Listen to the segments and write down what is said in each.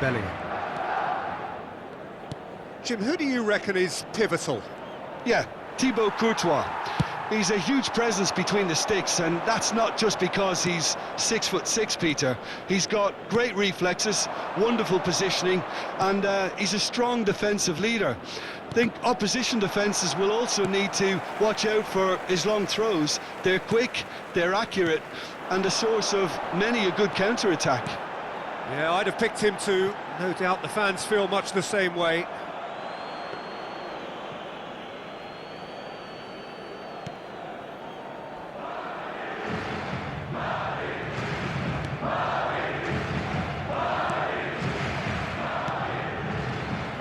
Bellingham. Jim, who do you reckon is pivotal? Yeah, Thibaut Courtois. He's a huge presence between the sticks, and that's not just because he's 6'6", Peter. He's got great reflexes, wonderful positioning, and he's a strong defensive leader. I think opposition defences will also need to watch out for his long throws. They're quick, they're accurate, and a source of many a good counter-attack. Yeah, I'd have picked him too. No doubt the fans feel much the same way.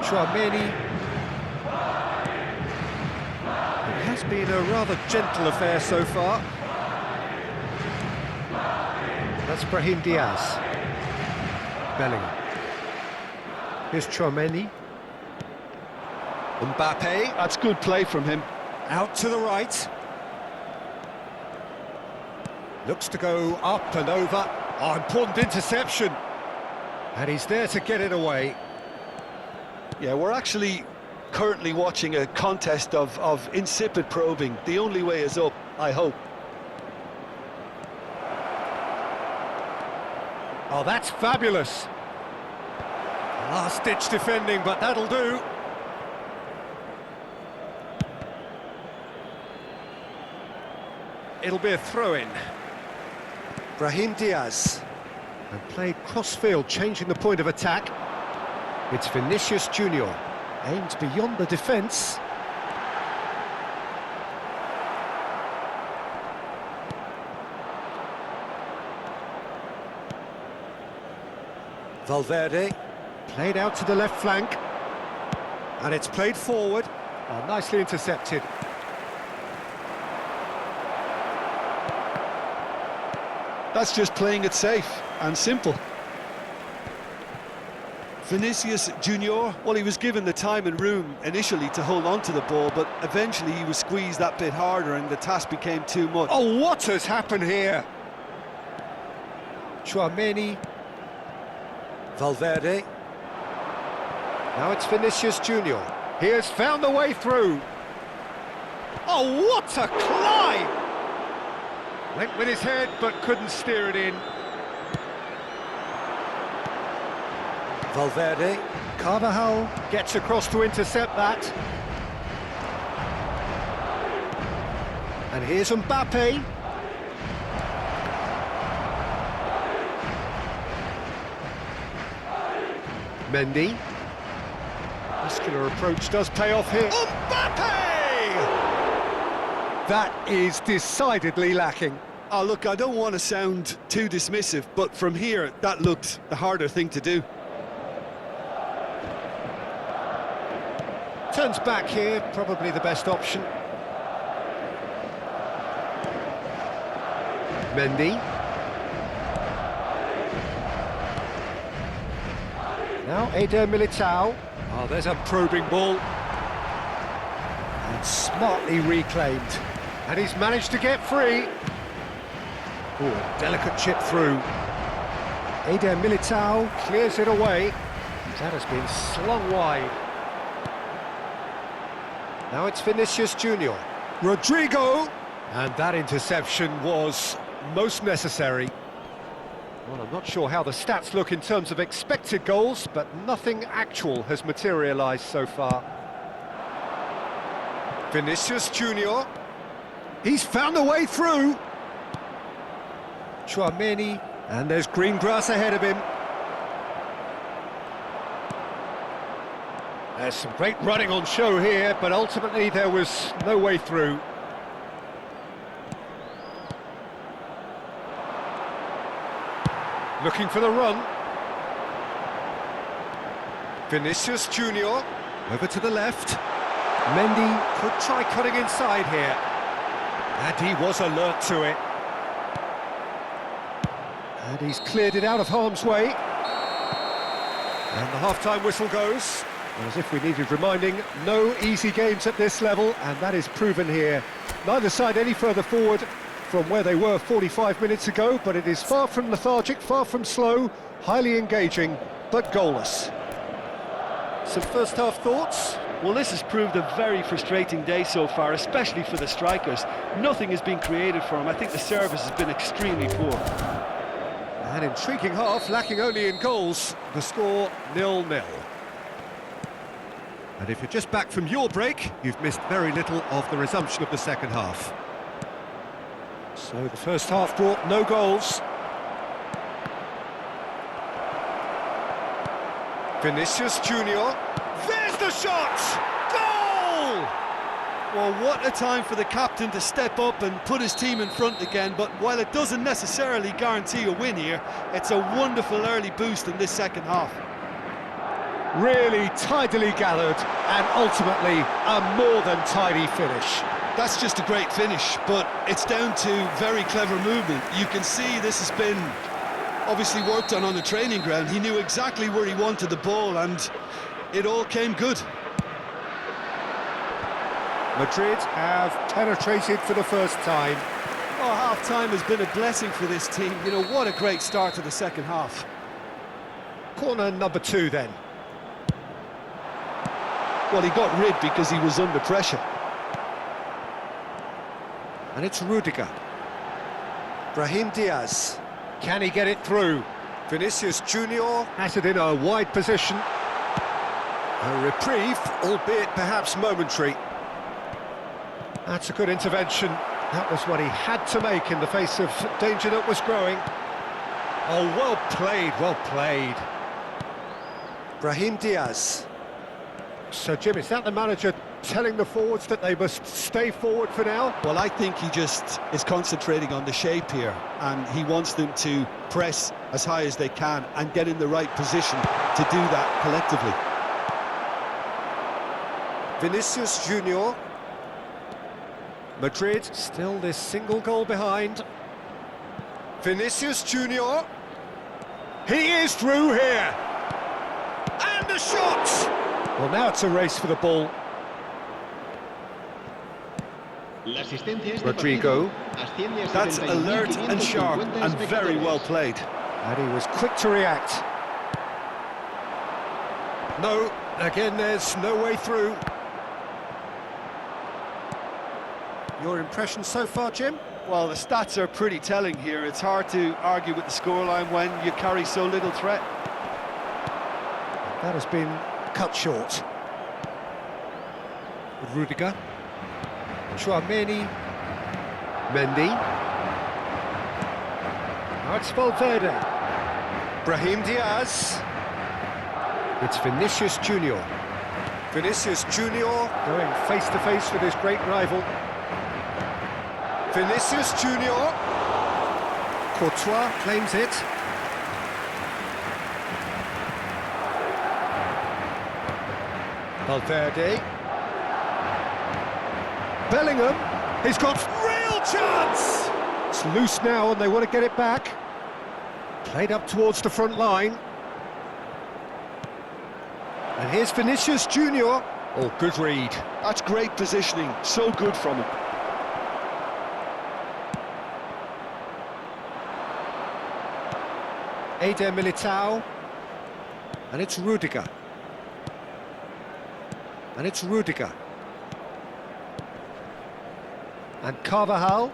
Chouameni. It has been a rather gentle affair so far. That's Brahim Diaz. Bellingham. Here's Chouameni. Mbappe. That's good play from him. Out to the right. Looks to go up and over. Oh, important interception. And he's there to get it away. Yeah, we're actually currently watching a contest of insipid probing. The only way is up, I hope. Oh, that's fabulous. Last-ditch defending, but that'll do. It'll be a throw-in. Brahim Diaz. And played cross-field, changing the point of attack. It's Vinicius Junior. Aimed beyond the defence. Valverde. Played out to the left flank. And it's played forward. Oh, nicely intercepted. That's just playing it safe and simple. Vinicius Junior, well, he was given the time and room initially to hold on to the ball, but eventually he was squeezed that bit harder and the task became too much. Oh, what has happened here? Chouameni. Valverde. Now it's Vinicius Junior. He has found the way through. Oh, what a climb! Went with his head, but couldn't steer it in. Valverde. Carvajal gets across to intercept that. And here's Mbappe. Mendy. Muscular approach does pay off here. Mbappe! That is decidedly lacking. Oh, look, I don't want to sound too dismissive, but from here, that looked the harder thing to do. Turns back here, probably the best option. Mendy. Now Eder Militao. Oh, there's a probing ball. And smartly reclaimed. And he's managed to get free. Oh, a delicate chip through. Eder Militao clears it away. That has been slung wide. Now it's Vinicius Junior. Rodrigo! And that interception was most necessary. Well, I'm not sure how the stats look in terms of expected goals, but nothing actual has materialised so far. Vinicius Junior. He's found a way through. Chouameni. And there's green grass ahead of him. There's some great running on show here, but ultimately there was no way through. Looking for the run. Vinicius Junior. Over to the left. Mendy could try cutting inside here. And he was alert to it. And he's cleared it out of harm's way. And the half-time whistle goes. As if we needed reminding, no easy games at this level, and that is proven here. Neither side any further forward from where they were 45 minutes ago, but it is far from lethargic, far from slow, highly engaging. but goalless. Some first-half thoughts? Well, this has proved a very frustrating day so far, especially for the strikers. Nothing has been created for them. I think the service has been extremely poor. An intriguing half, lacking only in goals. The score 0-0. And if you're just back from your break, you've missed very little of the resumption of the second half. So the first half brought no goals. Vinicius Junior. There's the shot! Goal! Well, what a time for the captain to step up and put his team in front again, but while it doesn't necessarily guarantee a win here, it's a wonderful early boost in this second half. Really tidily gathered, and ultimately a more than tidy finish. That's just a great finish, but it's down to very clever movement. You can see this has been obviously worked on the training ground. He knew exactly where he wanted the ball, and it all came good. Madrid have penetrated for the first time. Oh, half-time has been a blessing for this team. You know, what a great start to the second half. Corner number 2 then. Well, he got rid because he was under pressure. And it's Rudiger. Brahim Diaz. Can he get it through? Vinicius Junior has it in a wide position. A reprieve, albeit perhaps momentary. That's a good intervention. That was what he had to make in the face of danger that was growing. Oh, well played, well played. Brahim Diaz. So, Jim, is that the manager telling the forwards that they must stay forward for now? Well, I think he just is concentrating on the shape here, and he wants them to press as high as they can and get in the right position to do that collectively. Vinicius Junior. Madrid still this single goal behind. Vinicius Junior. He is through here. And the shot! Well, now it's a race for the ball. Rodrigo. That's alert and sharp and very well played. And he was quick to react. No, again there's no way through. Your impression so far, Jim? Well, the stats are pretty telling here. It's hard to argue with the scoreline when you carry so little threat. That has been cut short. Rudiger. Tchouameni. Mendy. Now it's Valverde. Brahim Diaz. It's Vinicius Junior. Vinicius Junior going face-to-face with his great rival. Vinicius Junior. Courtois claims it. Valverde. Bellingham. He's got real chance! It's loose now and they want to get it back. Played up towards the front line. And here's Vinicius Junior. Oh, good read. That's great positioning. So good from him. Eder Militao. And it's Rudiger. And it's Rudiger. And Carvajal.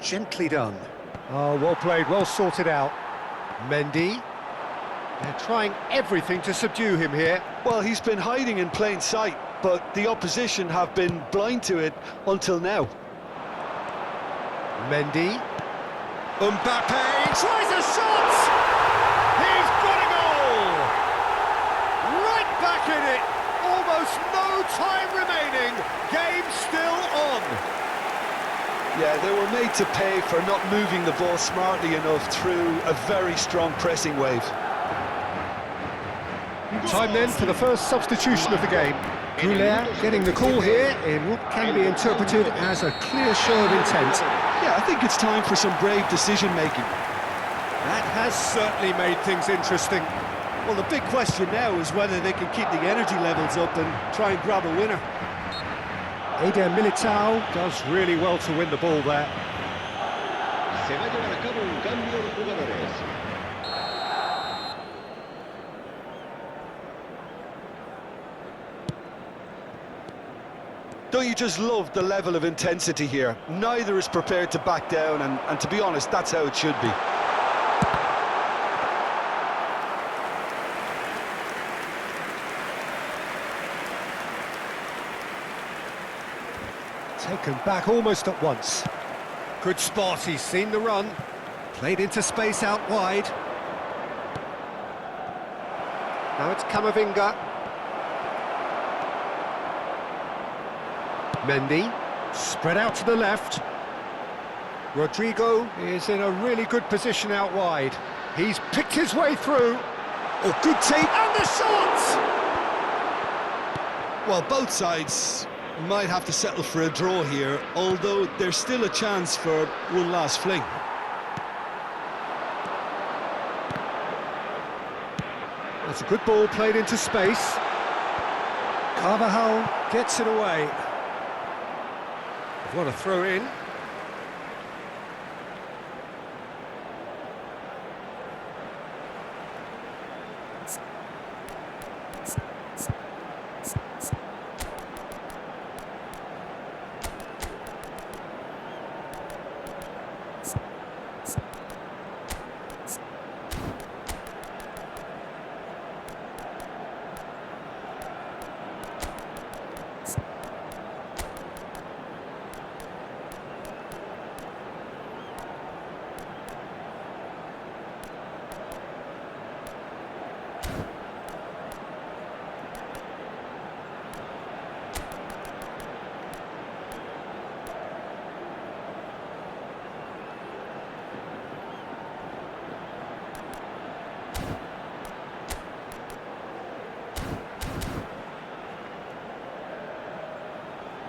Gently done. Oh, well played, well sorted out. Mendy. They're trying everything to subdue him here. Well, he's been hiding in plain sight, but the opposition have been blind to it until now. Mendy. Mbappe tries a shot! He's got a goal! Right back in it! Almost no time remaining. Game still on. Yeah, they were made to pay for not moving the ball smartly enough through a very strong pressing wave. Time then for the first substitution of the game. Goulet getting the call here in what can be interpreted as a clear show of intent. Yeah, I think it's time for some brave decision-making. That has certainly made things interesting. Well, the big question now is whether they can keep the energy levels up and try and grab a winner. Eder Militao does really well to win the ball there. Se va a llevar a cabo un cambio de jugadores. Don't you just love the level of intensity here? Neither is prepared to back down, and to be honest, that's how it should be. Taken back almost at once. Good spot, he's seen the run. Played into space out wide. Now it's Camavinga. Mendy, spread out to the left. Rodrigo is in a really good position out wide. He's picked his way through. Oh, good take, and the shot! Well, both sides might have to settle for a draw here, although there's still a chance for one last fling. That's a good ball played into space. Carvajal gets it away. What a throw in.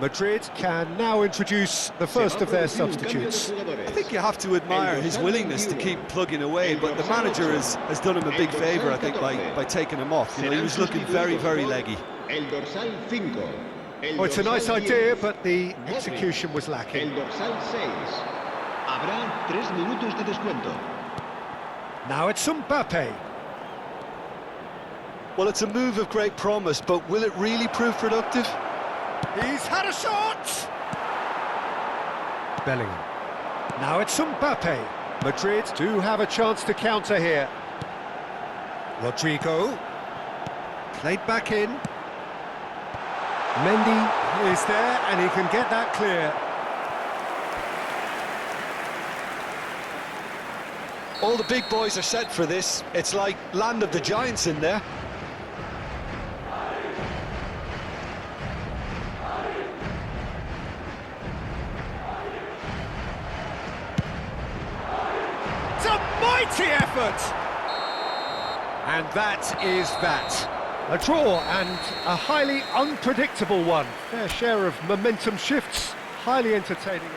Madrid can now introduce the first of their substitutes. I think you have to admire his willingness to keep plugging away, but the manager has done him a big favour, I think, by taking him off. You know, he was looking very, very leggy. Oh, it's a nice idea, but the execution was lacking. Now it's Mbappe. Well, it's a move of great promise, but will it really prove productive? He's had a shot! Bellingham. Now it's Mbappe. Madrid do have a chance to counter here. Rodrigo. Played back in. Mendy is there, and he can get that clear. All the big boys are set for this. It's like land of the giants in there. Mighty effort! And that is that. A draw and a highly unpredictable one. Fair share of momentum shifts, highly entertaining.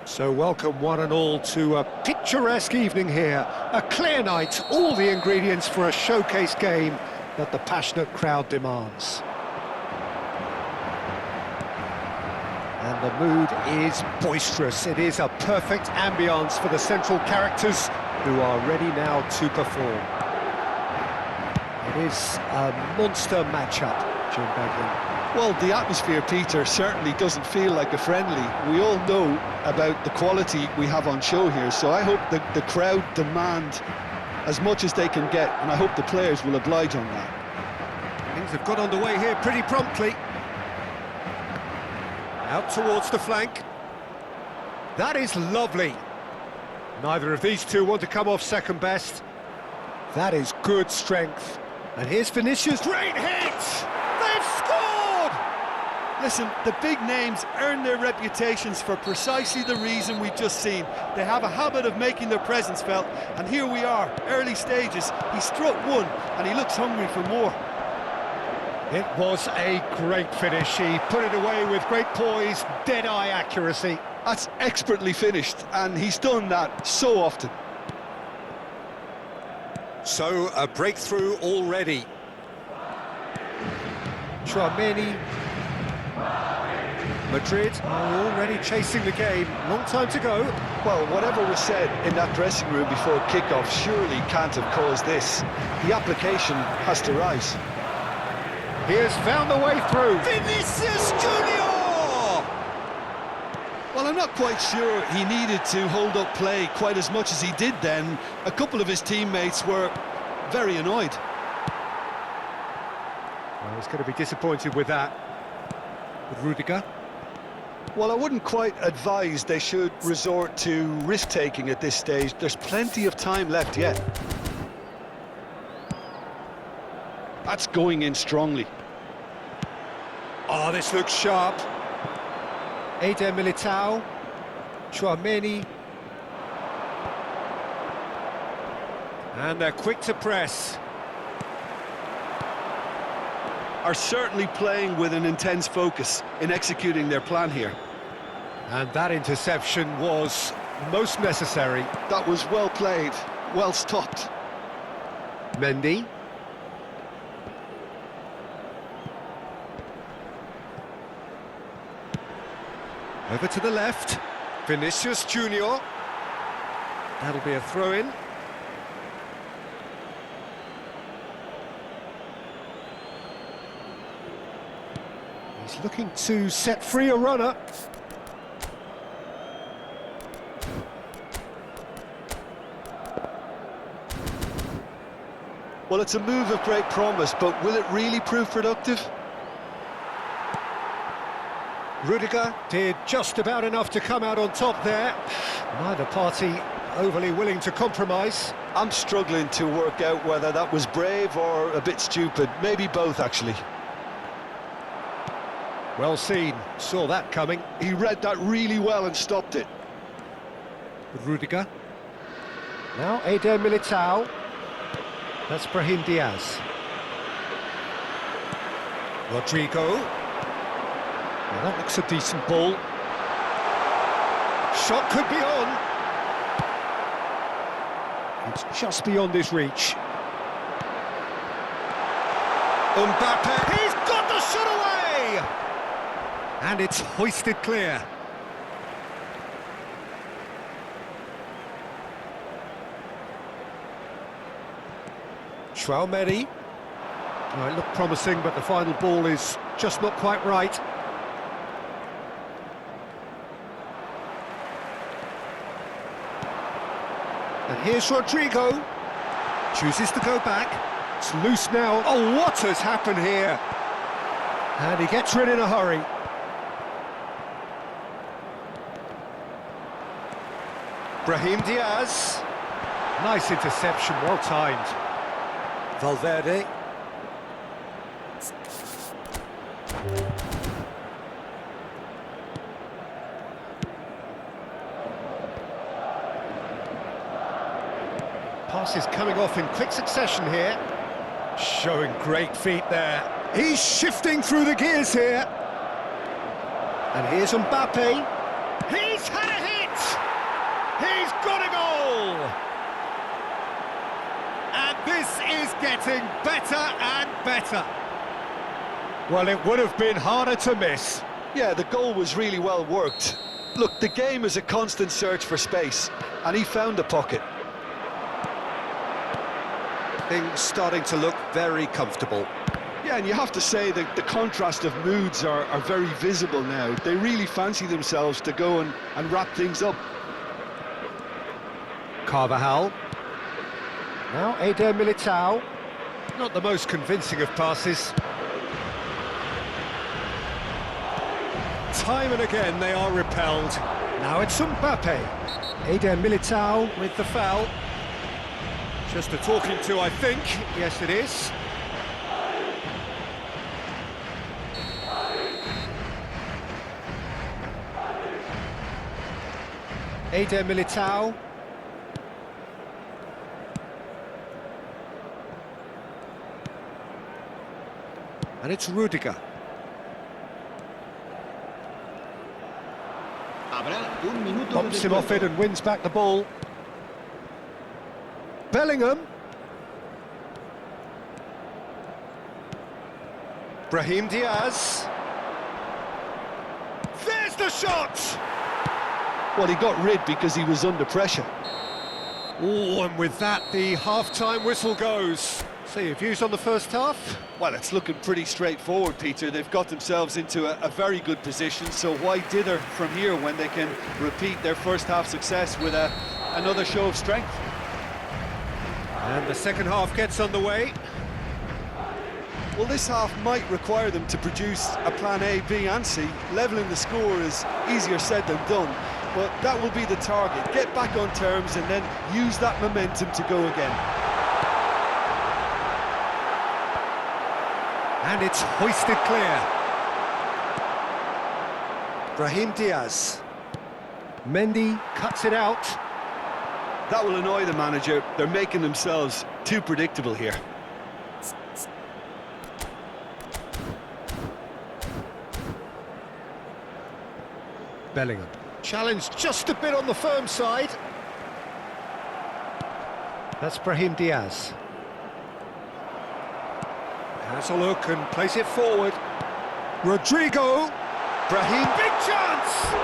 So welcome one and all to a picturesque evening here. A clear night, all the ingredients for a showcase game that the passionate crowd demands. And the mood is boisterous. It is a perfect ambience for the central characters who are ready now to perform. It is a monster matchup, Jim Beglin. Well, the atmosphere, Peter, certainly doesn't feel like a friendly. We all know about the quality we have on show here, so I hope that the crowd demand as much as they can get, and I hope the players will oblige on that. Things have got underway here pretty promptly. Out towards the flank. That is lovely. Neither of these two want to come off second best. That is good strength. And here's Vinicius. Great hit! They've scored! Listen, the big names earn their reputations for precisely the reason we've just seen. They have a habit of making their presence felt, and here we are, early stages. He struck one, and he looks hungry for more. It was a great finish. He put it away with great poise, dead-eye accuracy. That's expertly finished, and he's done that so often. So, a breakthrough already. Tchouaméni. Madrid are already chasing the game. Long time to go. Well, whatever was said in that dressing room before kick-off surely can't have caused this. The application has to rise. He has found the way through. Vinicius Junior! Well, I'm not quite sure he needed to hold up play quite as much as he did then. A couple of his teammates were very annoyed. Well, he's going to be disappointed with that. With Rudiger. Well, I wouldn't quite advise they should resort to risk-taking at this stage. There's plenty of time left yet. That's going in strongly. Oh, this looks sharp. Eder Militao. Tchouaméni. And they're quick to press. Are certainly playing with an intense focus in executing their plan here. And that interception was most necessary. That was well played, well stopped. Mendy. Over to the left. Vinicius Junior. That'll be a throw-in. He's looking to set free a runner. Well, it's a move of great promise, but will it really prove productive? Rudiger did just about enough to come out on top there. Neither party overly willing to compromise. I'm struggling to work out whether that was brave or a bit stupid. Maybe both, actually. Well seen, saw that coming. He read that really well and stopped it. With Rudiger. Now Eder Militao. That's Brahim Diaz. Rodrigo. Well, that looks a decent ball. Shot could be on. It's just beyond his reach. Mbappe. He's got the shot away! And it's hoisted clear. Tchouaméni. Well, it looked promising, but the final ball is just not quite right. And here's Rodrigo. Chooses to go back. It's loose now. Oh, what has happened here? And he gets rid in a hurry. Brahim Diaz. Nice interception, well timed. Valverde. Passes coming off in quick succession here. Showing great feet there. He's shifting through the gears here. And here's Mbappe. He's had a hit! He's got a goal! And this is getting better and better. Well, it would have been harder to miss. Yeah, the goal was really well worked. Look, the game is a constant search for space, and he found a pocket. Things starting to look very comfortable. Yeah, and you have to say that the contrast of moods are very visible now. They really fancy themselves to go and wrap things up. Carvajal. Now Eder Militao. Not the most convincing of passes. Time and again they are repelled. Now it's Mbappe. Eder Militao With the foul. Just a talking to, I think. Yes, it is. Eder Militao. And it's Rudiger. Habrá un minuto de Bumps him off it descuento. and wins back the ball. Bellingham. Brahim Diaz. There's the shot! Well, he got rid because he was under pressure. Oh, and with that, the half-time whistle goes. So your views on the first half? Well, it's looking pretty straightforward, Peter. They've got themselves into a very good position, so why dither from here when they can repeat their first half success with another show of strength? And the second half gets underway. Well, this half might require them to produce a plan A, B and C. Levelling the score is easier said than done, but that will be the target. Get back on terms and then use that momentum to go again. And it's hoisted clear. Brahim Diaz. Mendy cuts it out. That will annoy the manager. They're making themselves too predictable here. Bellingham. Challenged just a bit on the firm side. That's Brahim Diaz. Has a look and plays it forward. Rodrigo. Brahim, big chance!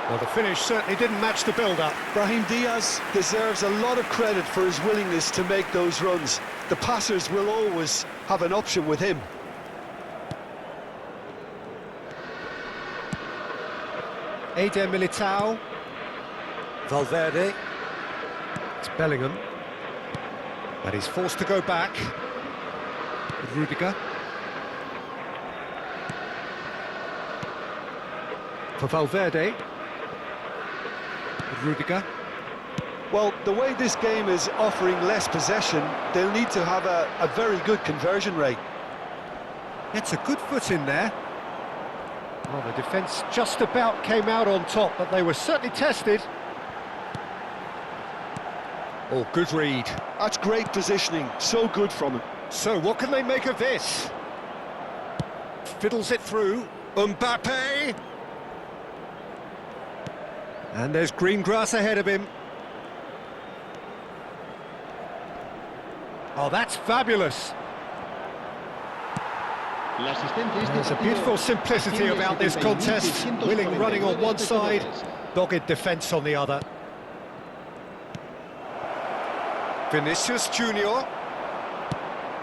Well, the finish certainly didn't match the build-up. Brahim Diaz deserves a lot of credit for his willingness to make those runs. The passers will always have an option with him. Eder Militao. Valverde. It's Bellingham. But he's forced to go back. Rudiger. For Valverde. Rudiger. Well, the way this game is offering less possession, they'll need to have a very good conversion rate. Gets a good foot in there. Well, the defence just about came out on top, but they were certainly tested. Oh, good read. That's great positioning, so good from him. So, what can they make of this? Fiddles it through. Mbappe! And there's green grass ahead of him. Oh, that's fabulous. There's a beautiful simplicity about this contest. Willing running on one side, dogged defence on the other. Vinicius Junior.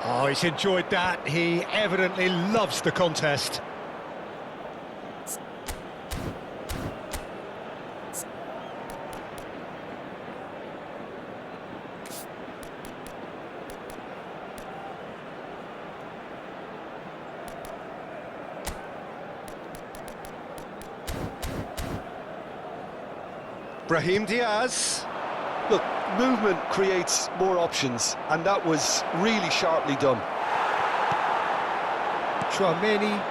Oh, he's enjoyed that. He evidently loves the contest. Brahim Diaz. Look, movement creates more options, and that was really sharply done. Chouameni.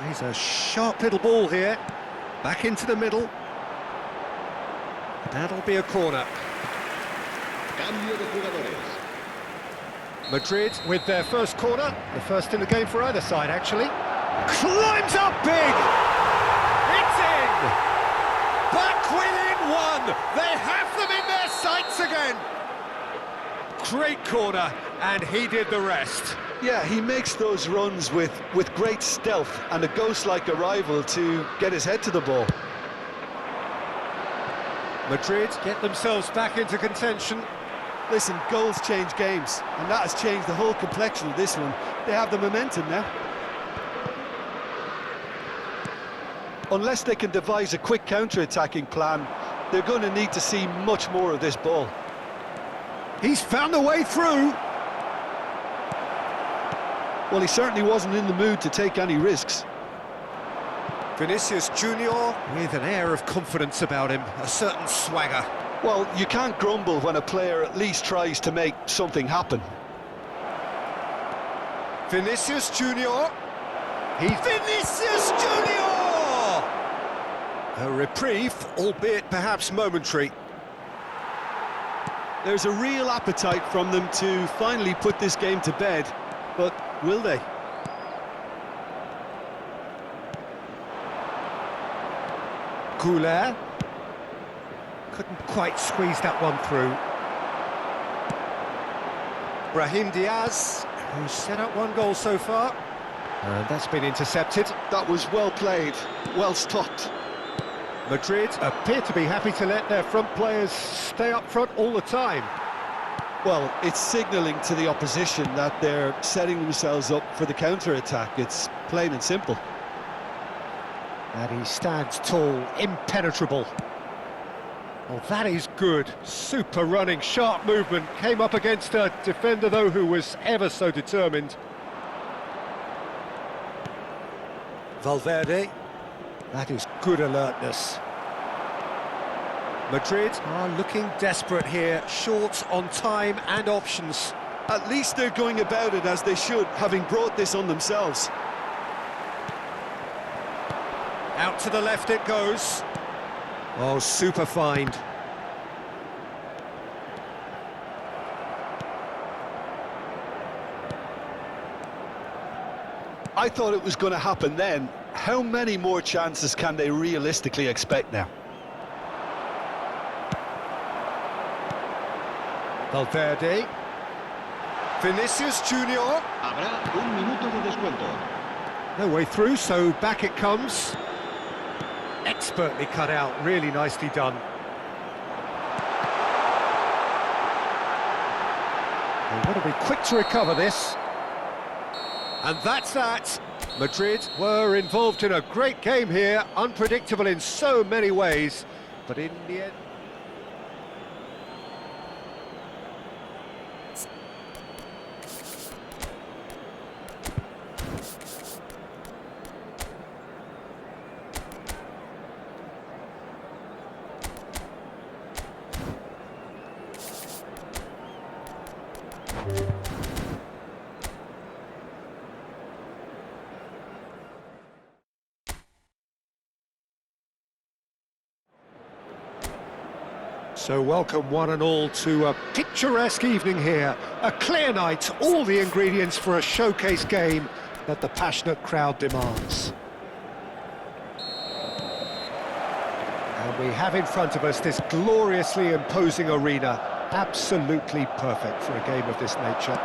He's a sharp little ball here. Back into the middle. That'll be a corner. Cambio de jugadores. Madrid with their first corner. The first in the game for either side, actually. Climbs up big! It's in! Back within one! They have them in their sights again! Great corner, and he did the rest. Yeah, he makes those runs with great stealth and a ghost-like arrival to get his head to the ball. Madrid get themselves back into contention. Listen, goals change games, and that has changed the whole complexion of this one. They have the momentum now. Unless they can devise a quick counter-attacking plan, they're going to need to see much more of this ball. He's found a way through. Well, he certainly wasn't in the mood to take any risks. Vinicius Junior with an air of confidence about him, a certain swagger. Well, you can't grumble when a player at least tries to make something happen. Vinicius Junior. He's Vinicius Junior! A reprieve, albeit perhaps momentary. There's a real appetite from them to finally put this game to bed, but will they? Goulet couldn't quite squeeze that one through. Brahim Diaz, who's set up one goal so far, and that's been intercepted. That was well played, well stopped. Madrid appear to be happy to let their front players stay up front all the time. Well, it's signalling to the opposition that they're setting themselves up for the counter-attack. It's plain and simple. And he stands tall, impenetrable. Well, that is good. Super running, sharp movement. Came up against a defender, though, who was ever so determined. Valverde. That is good alertness. Madrid are looking desperate here, short on time and options. At least they're going about it as they should, having brought this on themselves. Out to the left it goes. Oh, super find. I thought it was going to happen then. How many more chances can they realistically expect now? Valverde. Vinicius Junior. Habrá un minuto de descuento. No way through, so back it comes. Expertly cut out, really nicely done. They want to be quick to recover this. And that's that. Madrid were involved in a great game here, unpredictable in so many ways, but in the end... So welcome one and all to a picturesque evening here. A clear night, all the ingredients for a showcase game that the passionate crowd demands. And we have in front of us this gloriously imposing arena, absolutely perfect for a game of this nature.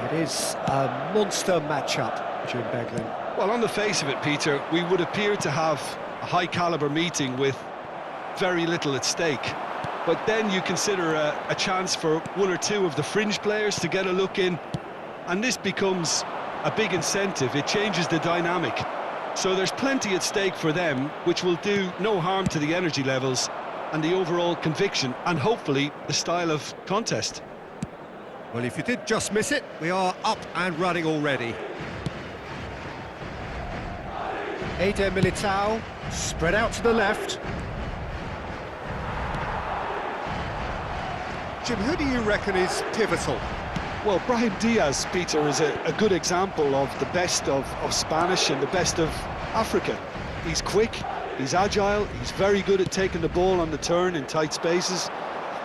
It is a monster matchup, Jim Beglin. Well, on the face of it, Peter, we would appear to have a high-caliber meeting with very little at stake. But then you consider a chance for one or two of the fringe players to get a look in, and this becomes a big incentive. It changes the dynamic. So there's plenty at stake for them, which will do no harm to the energy levels and the overall conviction, and hopefully the style of contest. Well, if you did just miss it, we are up and running already. Eder Militao, spread out to the left. Jim, who do you reckon is pivotal? Well, Brahim Diaz, Peter, is a good example of the best of Spanish and the best of Africa. He's quick, he's agile, he's very good at taking the ball on the turn in tight spaces.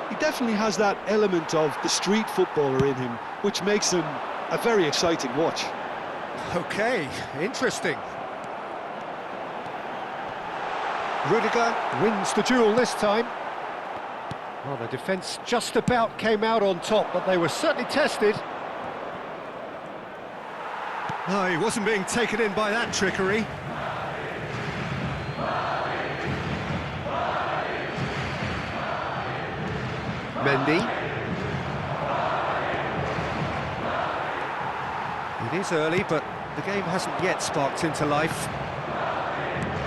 He definitely has that element of the street footballer in him, which makes him a very exciting watch. Okay, interesting. Rudiger wins the duel this time. Well, the defence just about came out on top, but they were certainly tested. No, he wasn't being taken in by that trickery. Mendy. It is early, but the game hasn't yet sparked into life.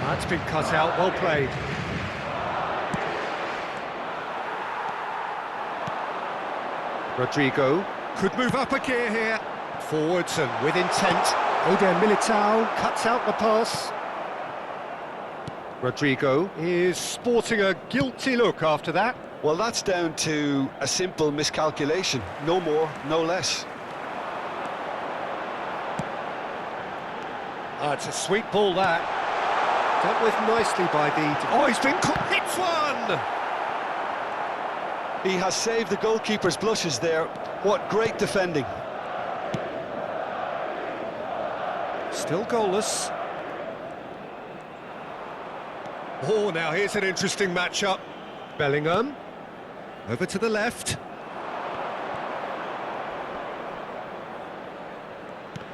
That's been cut out, well played. Rodrigo could move up a gear here. Forwards and with intent. Eder Militao cuts out the pass. Rodrigo is sporting a guilty look after that. Well, that's down to a simple miscalculation. No more, no less. It's a sweet ball, that. Dealt with nicely by the... Oh, he's been caught. Hits one! He has saved the goalkeeper's blushes there. What great defending. Still goalless. Oh, now here's an interesting matchup. Bellingham. Over to the left.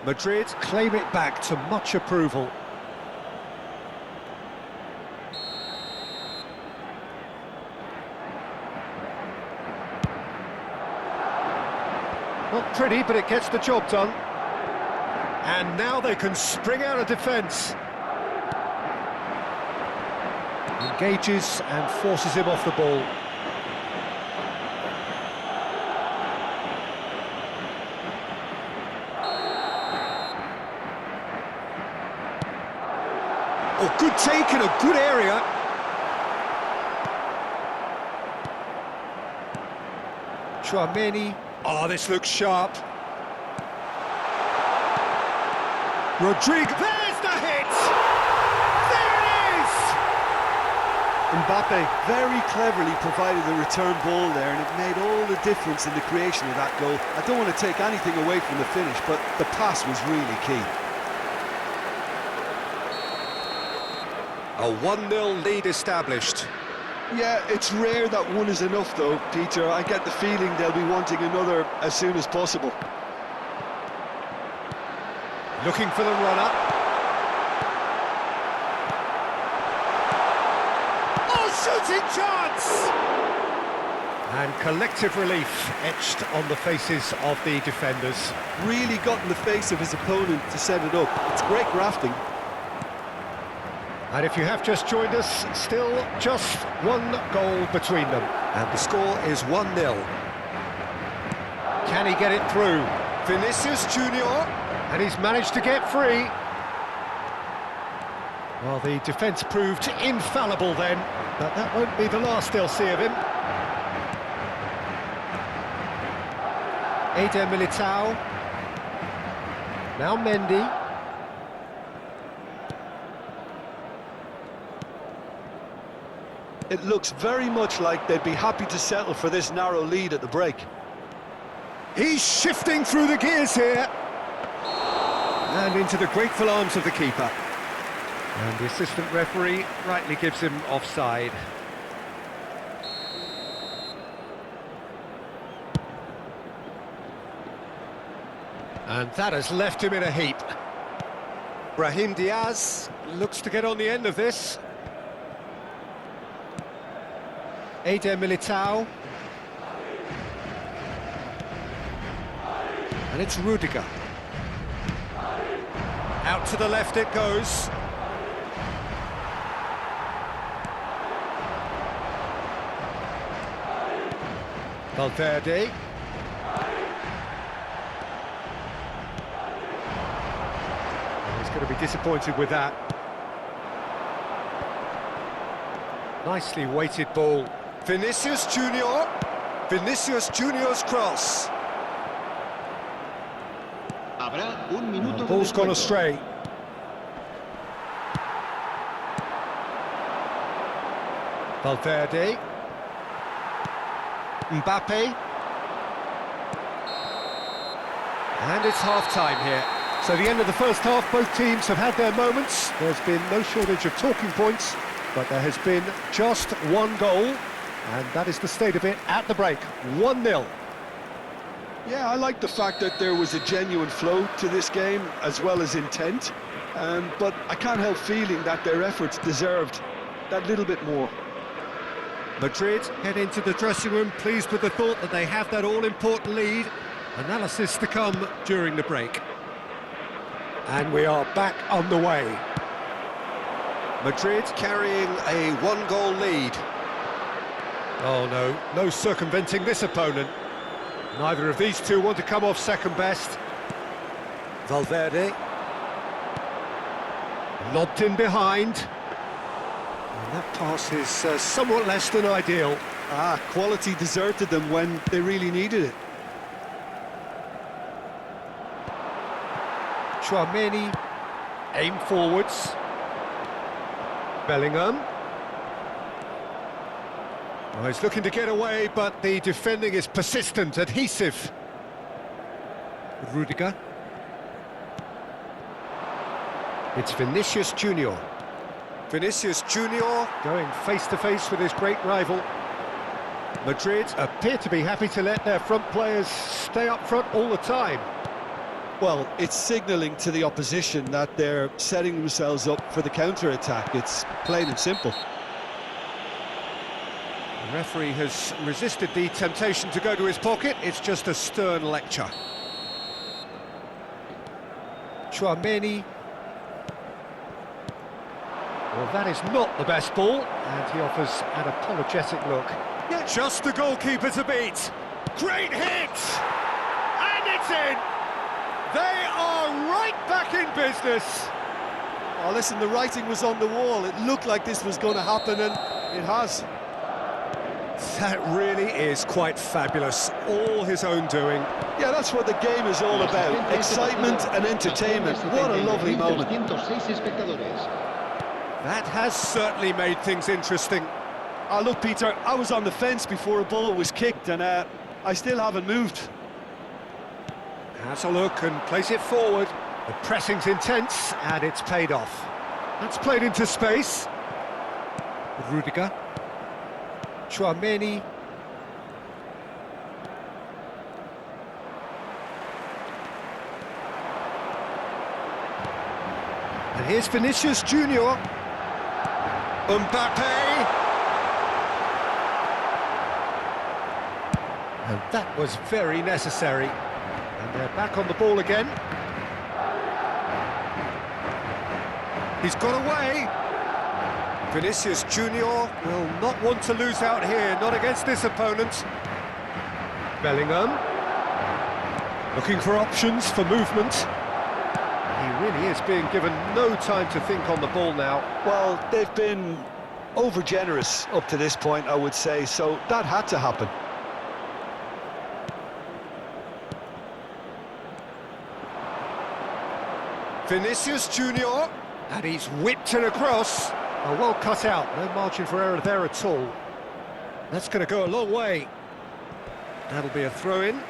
Madrid claim it back to much approval. Not pretty, but it gets the job done. And now they can spring out of defence. Engages and forces him off the ball. Oh, good take in a good area. Chouameni. Oh, this looks sharp. Rodrigo. There's the hit! There it is! Mbappe very cleverly provided the return ball there, and it made all the difference in the creation of that goal. I don't want to take anything away from the finish, but the pass was really key. A 1-0 lead established. Yeah, it's rare that one is enough though, Peter. I get the feeling they'll be wanting another as soon as possible. Looking for the run-up. Oh, shooting chance! And collective relief etched on the faces of the defenders. Really got in the face of his opponent to set it up. It's great grafting. And if you have just joined us, still just one goal between them. And the score is 1-0. Can he get it through? Vinicius Junior. And he's managed to get free. Well, the defence proved infallible then, but that won't be the last they'll see of him. Eder Militao. Now Mendy. It looks very much like they'd be happy to settle for this narrow lead at the break. He's shifting through the gears here. And into the grateful arms of the keeper. And the assistant referee rightly gives him offside. And that has left him in a heap. Brahim Diaz looks to get on the end of this. Eder Militao. And it's Rudiger. Out to the left it goes. Valverde. He's going to be disappointed with that. Nicely weighted ball. Vinicius Junior. Vinicius Junior's cross. Habrá un minuto de Ball's gone descuento. astray. Valverde. Mbappe. And it's half-time here. So the end of the first half, both teams have had their moments. There's been no shortage of talking points, but there has been just one goal, and that is the state of it at the break. 1-0. Yeah, I like the fact that there was a genuine flow to this game, as well as intent. But I can't help feeling that their efforts deserved that little bit more. Madrid head into the dressing room pleased with the thought that they have that all-important lead. Analysis to come during the break. And we are back on the way. Madrid carrying a 1-goal lead. Oh no, no circumventing this opponent. Neither of these two want to come off second best. Valverde. Lobbed in behind. And that pass is somewhat less than ideal. Quality deserted them when they really needed it. Chouameni aim forwards. Bellingham. Oh, he's looking to get away, but the defending is persistent, adhesive. Rudiger. It's Vinicius Junior. Vinicius Junior going face-to-face with his great rival. Madrid appear to be happy to let their front players stay up front all the time. Well, it's signalling to the opposition that they're setting themselves up for the counter-attack. It's plain and simple. The referee has resisted the temptation to go to his pocket. It's just a stern lecture. Tchouaméni. Well, that is not the best ball, and he offers an apologetic look. Yeah, just the goalkeeper to beat. Great hit! And it's in! They are right back in business. Oh, listen, the writing was on the wall. It looked like this was going to happen, and it has. That really is quite fabulous. All his own doing. Yeah, that's what the game is all about. Excitement and entertainment. What a lovely moment. That has certainly made things interesting. Oh, look, Peter, I was on the fence before a ball was kicked, and I still haven't moved. Has a look and plays it forward. The pressing's intense, and it's paid off. That's played into space. Rudiger. Tchouaméni. And here's Vinicius Junior. Mbappe. And that was very necessary. And they're back on the ball again. He's got away. Vinicius Junior will not want to lose out here, not against this opponent. Bellingham. Looking for options for movement. He really is being given no time to think on the ball now. Well, they've been over-generous up to this point, I would say, so that had to happen. Vinicius Junior, and he's whipped it across. Oh, well cut out, no margin for error there at all. That's going to go a long way. That'll be a throw-in.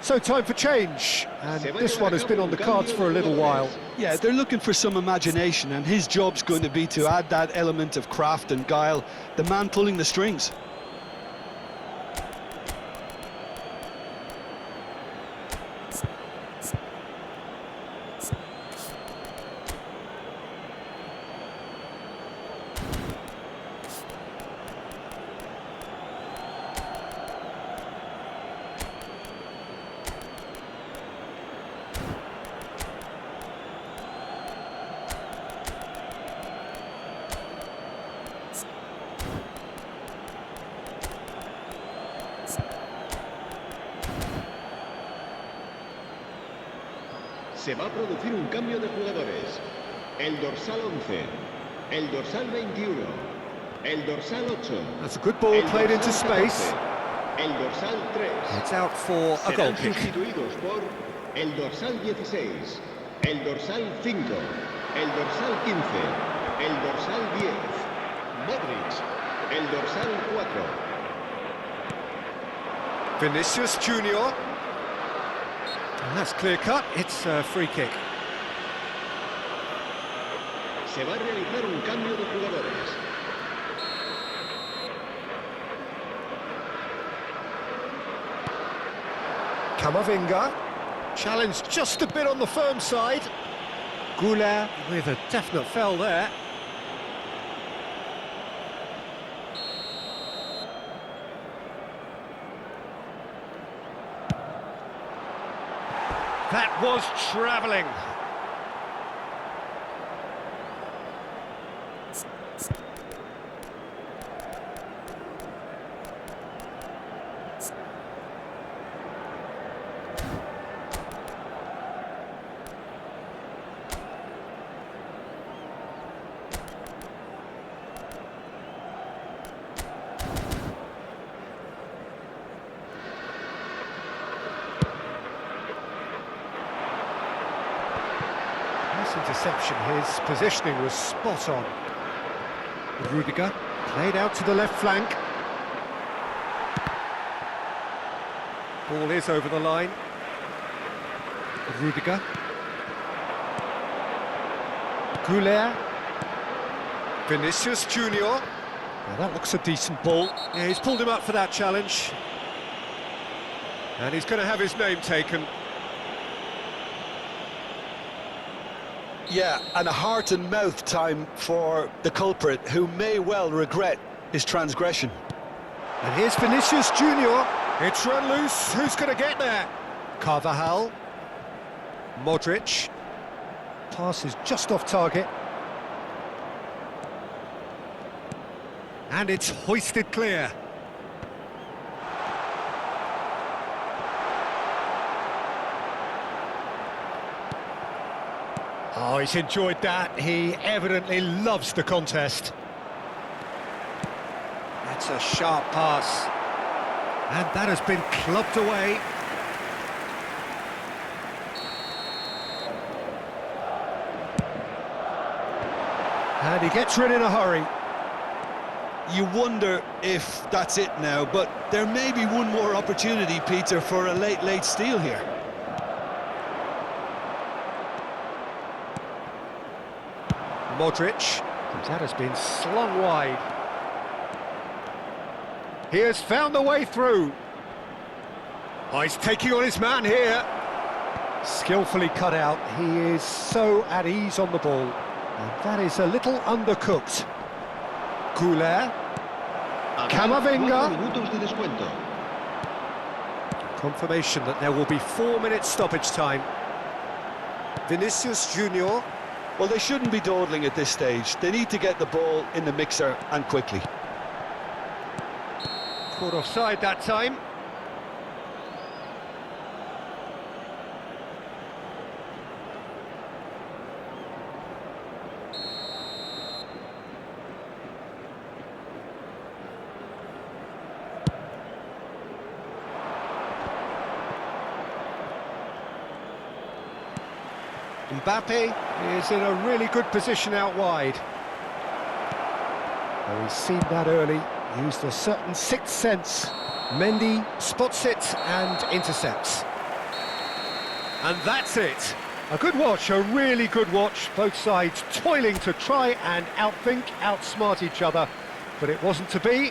So time for change, and this one has been on the cards for a little while. Yeah, they're looking for some imagination, and his job's going to be to add that element of craft and guile, the man pulling the strings. Se va a producir un cambio de jugadores. El dorsal 11, el dorsal 21, el dorsal 8. That's a good ball played into space. 14, el dorsal 3. It's out for a goal Serán kick. sustituidos por el dorsal 16, el dorsal 5, el dorsal 15, el dorsal 10, Modric, el dorsal 4. Vinicius Junior. And that's clear cut, it's a free kick. Se va a realizar un cambio de jugadores. Camavinga, challenged just a bit on the firm side. Goulart with a definite foul there. That was travelling. interception. His positioning was spot on. Rudiger played out to the left flank. Ball is over the line. Rudiger. Goulet. Vinicius Junior. Now that looks a decent ball. Yeah, he's pulled him up for that challenge. And he's going to have his name taken. Yeah, and a heart and mouth time for the culprit, who may well regret his transgression. And here's Vinicius Junior. It's run loose. Who's going to get there? Carvajal. Modric. Pass is just off target. And it's hoisted clear. Oh, he's enjoyed that. He evidently loves the contest. That's a sharp pass. And that has been clubbed away. And he gets rid in a hurry. You wonder if that's it now, but there may be one more opportunity, Peter, for a late steal here. Modric. That has been slung wide. He has found the way through. Oh, he's taking on his man here. Skillfully cut out. He is so at ease on the ball. And that is a little undercooked. Goulet. Camavinga. Confirmation that there will be 4 minutes stoppage time. Vinicius Junior. Well, they shouldn't be dawdling at this stage. They need to get the ball in the mixer, and quickly. Caught offside that time. Mbappe is in a really good position out wide. Oh, he's seen that early, used a certain sixth sense. Mendy spots it and intercepts. And that's it. A good watch, a really good watch. Both sides toiling to try and outthink, outsmart each other. But it wasn't to be,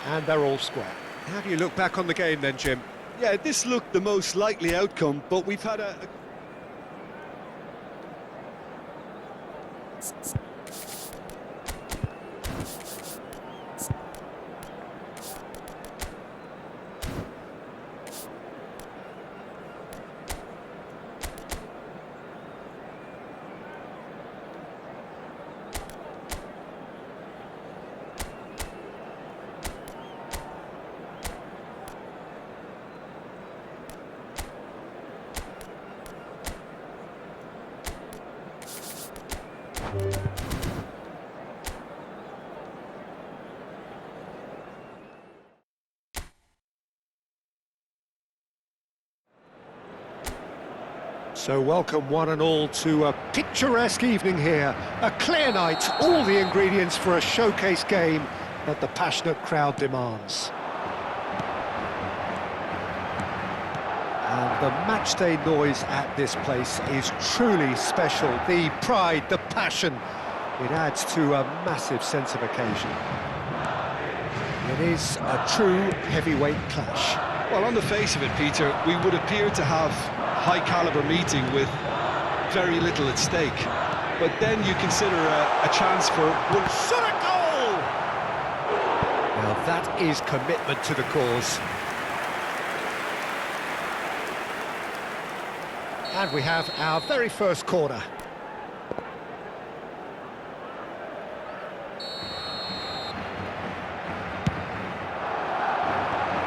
and they're all square. How do you look back on the game then, Jim? Yeah, this looked the most likely outcome, but we've had a So welcome one and all to a picturesque evening here. A clear night, all the ingredients for a showcase game that the passionate crowd demands. And the matchday noise at this place is truly special. The pride, the passion, it adds to a massive sense of occasion. It is a true heavyweight clash. Well, on the face of it, Peter, we would appear to have high-caliber meeting with very little at stake. But then you consider a chance for one shot at goal! Now that is commitment to the cause. And we have our very first corner.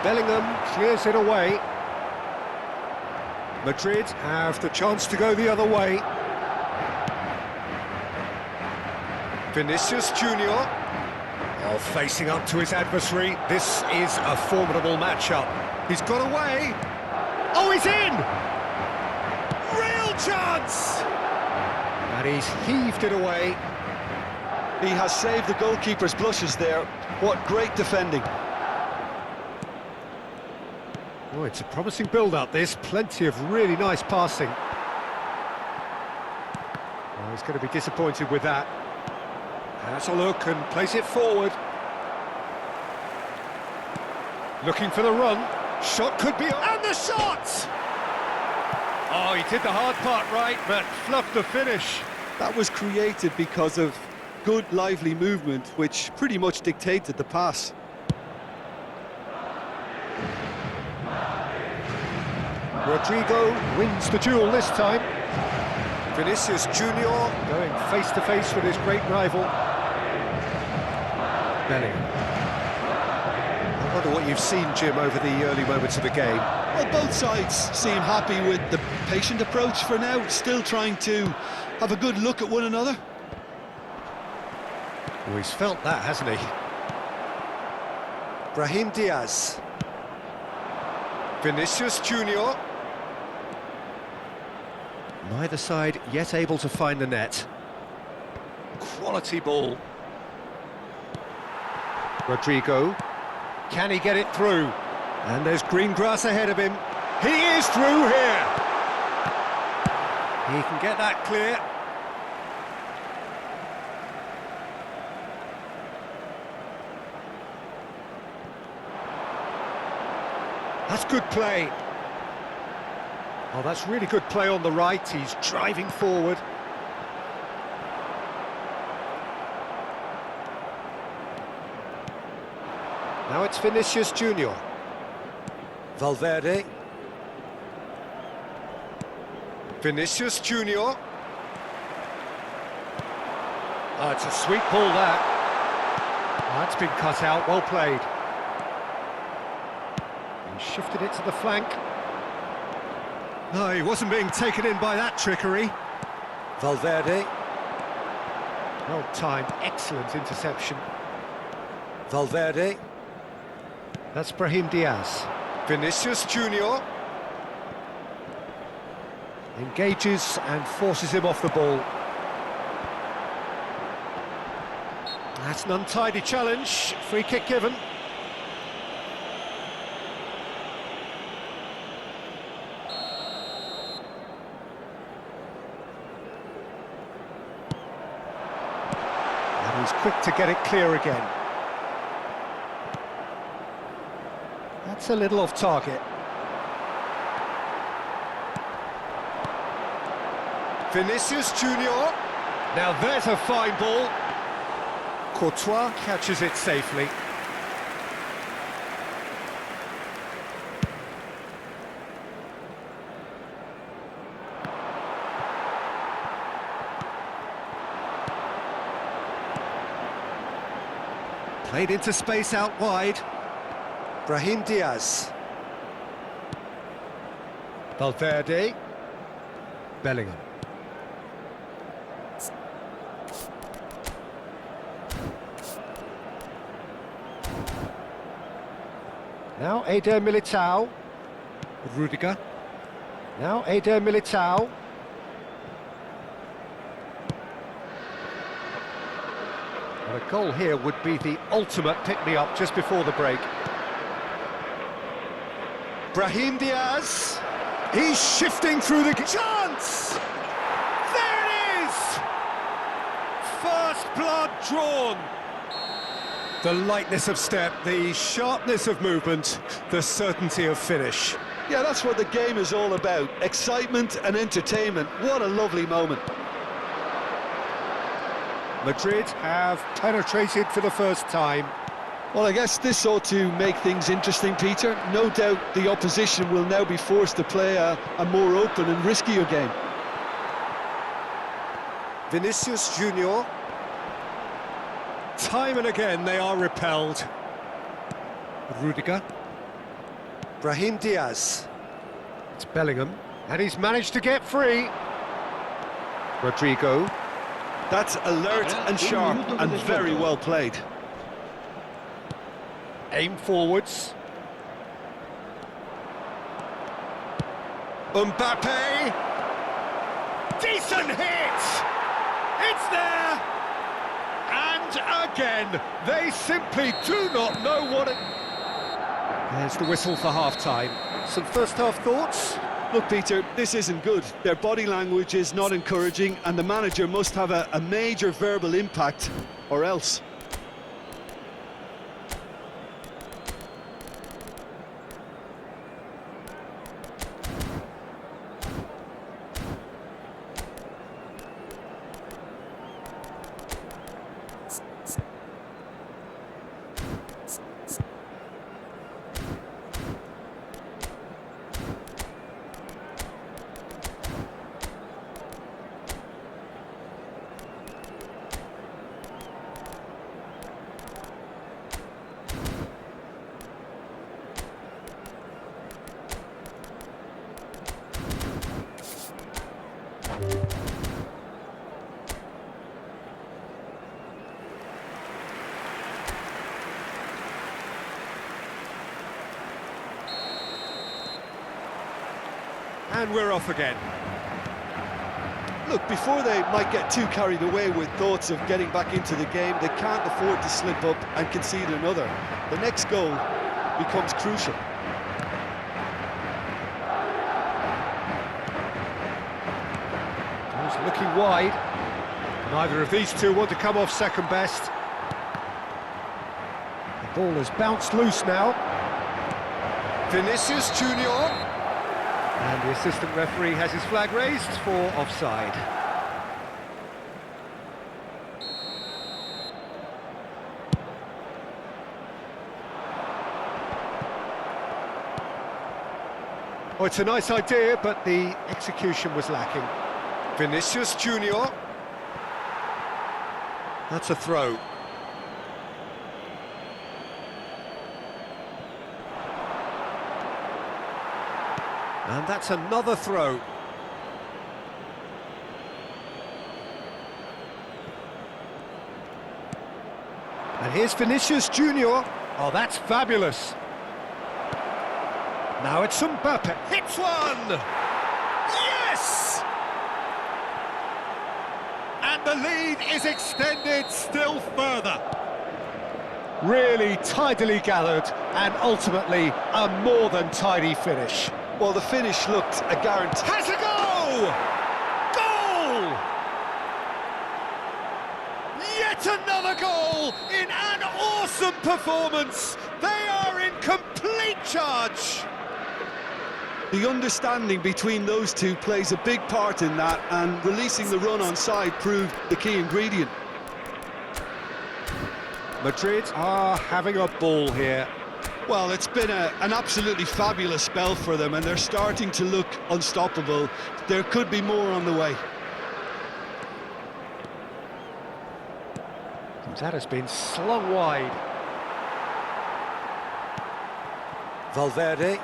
Bellingham clears it away. Madrid have the chance to go the other way. Vinicius Junior. Oh, facing up to his adversary. This is a formidable matchup. He's got away. Oh, he's in! Real chance! And he's heaved it away. He has saved the goalkeeper's blushes there. What great defending. Oh, it's a promising build-up, this. Plenty of really nice passing. Oh, he's going to be disappointed with that. Has a look and plays it forward. Looking for the run. Shot could be... And the shot! Oh, he did the hard part right, but fluffed the finish. That was created because of good, lively movement, which pretty much dictated the pass. Rodrigo wins the duel this time. Vinicius Junior going face-to-face with his great rival. Bellingham. I wonder what you've seen, Jim, over the early moments of the game. Well, both sides seem happy with the patient approach for now, still trying to have a good look at one another. Well, he's felt that, hasn't he? Brahim Diaz. Vinicius Junior. Neither side yet able to find the net. Quality ball. Rodrigo. Can he get it through? And there's green grass ahead of him. He is through here. He can get that clear. That's good play. Oh, that's really good play on the right. He's driving forward. Now it's Vinicius Junior. Valverde. Vinicius Junior. Oh, it's a sweet ball, that. Oh, that's been cut out, well played. He shifted it to the flank. No, he wasn't being taken in by that trickery. Valverde. Well timed, excellent interception. Valverde. That's Brahim Diaz. Vinicius Junior. Engages and forces him off the ball. That's an untidy challenge. Free kick given. And he's quick to get it clear again. That's a little off target. Vinicius Junior. Now there's a fine ball. Courtois catches it safely. Played into space out wide. Brahim Diaz. Valverde. Bellingham. Now Eder Militao. Rudiger. Now Eder Militao. Well, a goal here would be the ultimate pick-me-up just before the break. Brahim Diaz. He's shifting through the... Chance! There it is! First blood drawn. The lightness of step, the sharpness of movement, the certainty of finish. Yeah, that's what the game is all about. Excitement and entertainment. What a lovely moment. Madrid have penetrated for the first time. Well, I guess this ought to make things interesting, Peter. No doubt the opposition will now be forced to play a more open and riskier game. Vinicius Junior. Time and again they are repelled. Rudiger. Brahim Diaz. It's Bellingham, and he's managed to get free. Rodrigo. That's alert and sharp and very well played. Aim forwards. Mbappe. Decent hit! It's there! And again, they simply do not know what it... There's the whistle for half-time. Some first-half thoughts? Look, Peter, this isn't good. Their body language is not encouraging, and the manager must have a major verbal impact, or else. And we're off again. Look, before they might get too carried away with thoughts of getting back into the game, they can't afford to slip up and concede another. The next goal becomes crucial. He's looking wide. Neither of these two want to come off second best. The ball has bounced loose now. Vinicius Junior. And the assistant referee has his flag raised for offside. Oh, it's a nice idea, but the execution was lacking. Vinicius Junior. That's a throw. And that's another throw. And here's Vinicius Junior. Oh, that's fabulous. Now it's Mbappe. Hits one! Yes! And the lead is extended still further. Really tidily gathered, and ultimately a more than tidy finish. Well, the finish looked a guarantee. Has a goal! Goal! Yet another goal in an awesome performance. They are in complete charge. The understanding between those two plays a big part in that, and releasing the run on side proved the key ingredient. Madrid are having a ball here. Well, it's been an absolutely fabulous spell for them, and they're starting to look unstoppable. There could be more on the way. That has been slung wide. Valverde.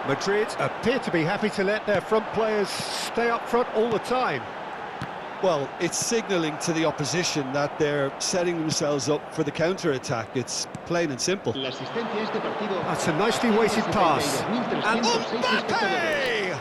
Madrid appear to be happy to let their front players stay up front all the time. Well, it's signalling to the opposition that they're setting themselves up for the counter-attack. It's plain and simple. That's a nicely weighted pass. And Mbappe!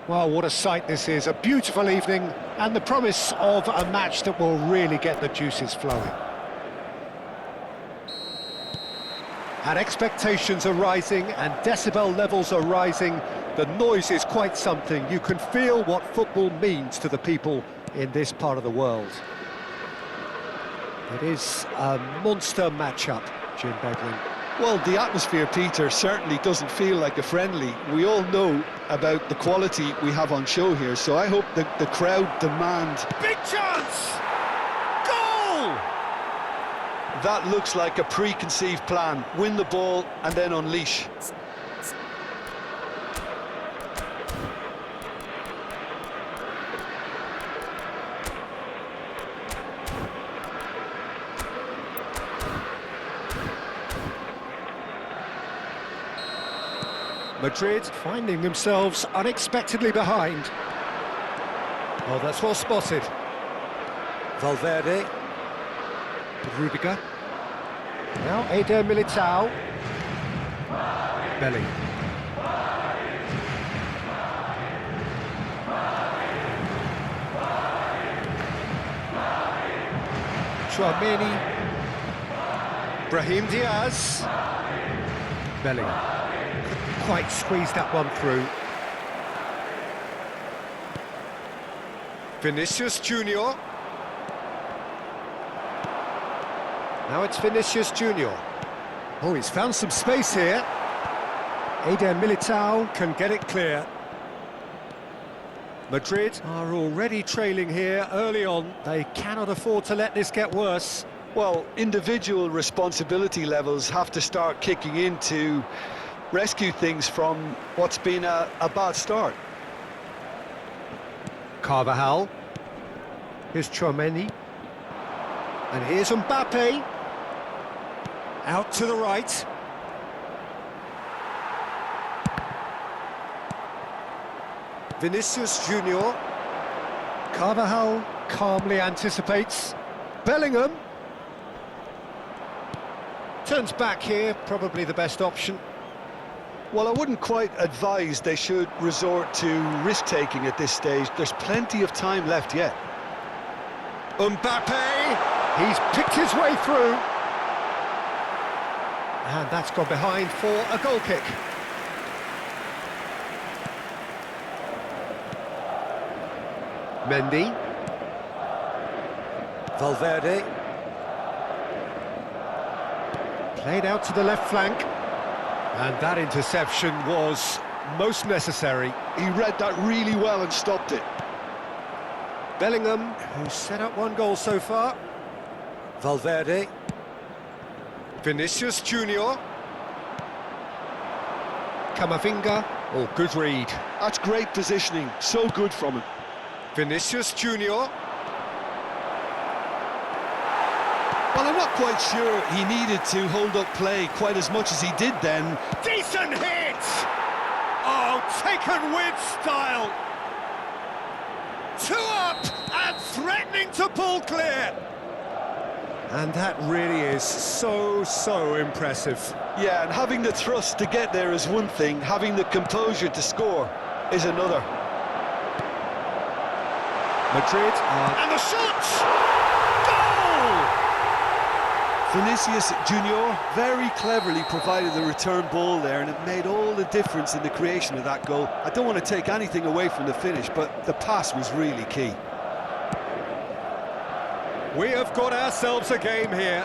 Well, what a sight this is, a beautiful evening, and the promise of a match that will really get the juices flowing. And expectations are rising, and decibel levels are rising. The noise is quite something. You can feel what football means to the people in this part of the world. It is a monster matchup, Jim Beglin. Well, the atmosphere, Peter, certainly doesn't feel like a friendly. We all know about the quality we have on show here, so I hope that the crowd demand... Big chance! Goal! That looks like a preconceived plan. Win the ball and then unleash. Madrid finding themselves unexpectedly behind. Oh, that's well spotted. Valverde. Rudiger. Now Eder Militao. Belling. Chouameni. Brahim Diaz. Belling. Quite squeezed that one through. Vinicius Junior. Now it's Vinicius Junior. Oh, he's found some space here. Eder Militao can get it clear. Madrid are already trailing here early on. They cannot afford to let this get worse. Well, individual responsibility levels have to start kicking in to rescue things from what's been a bad start. Carvajal. Here's Chouameni. And here's Mbappe. Out to the right. Vinicius Junior. Carvajal calmly anticipates. Bellingham. Turns back here, probably the best option. Well, I wouldn't quite advise they should resort to risk-taking at this stage. There's plenty of time left yet. Mbappe! He's picked his way through. And that's gone behind for a goal kick. Mendy. Valverde. Played out to the left flank. And that interception was most necessary. He read that really well and stopped it. Bellingham, who's set up one goal so far. Valverde. Vinicius Junior. Camavinga. Oh, good read. That's great positioning. So good from him. Vinicius Junior. Well, I'm not quite sure he needed to hold up play quite as much as he did then. Decent hit! Oh, taken with style. 2 up and threatening to pull clear. And that really is so impressive. Yeah, and having the thrust to get there is one thing, having the composure to score is another. Madrid, and the shot! Vinicius Junior very cleverly provided the return ball there, and it made all the difference in the creation of that goal. I don't want to take anything away from the finish, but the pass was really key. We have got ourselves a game here.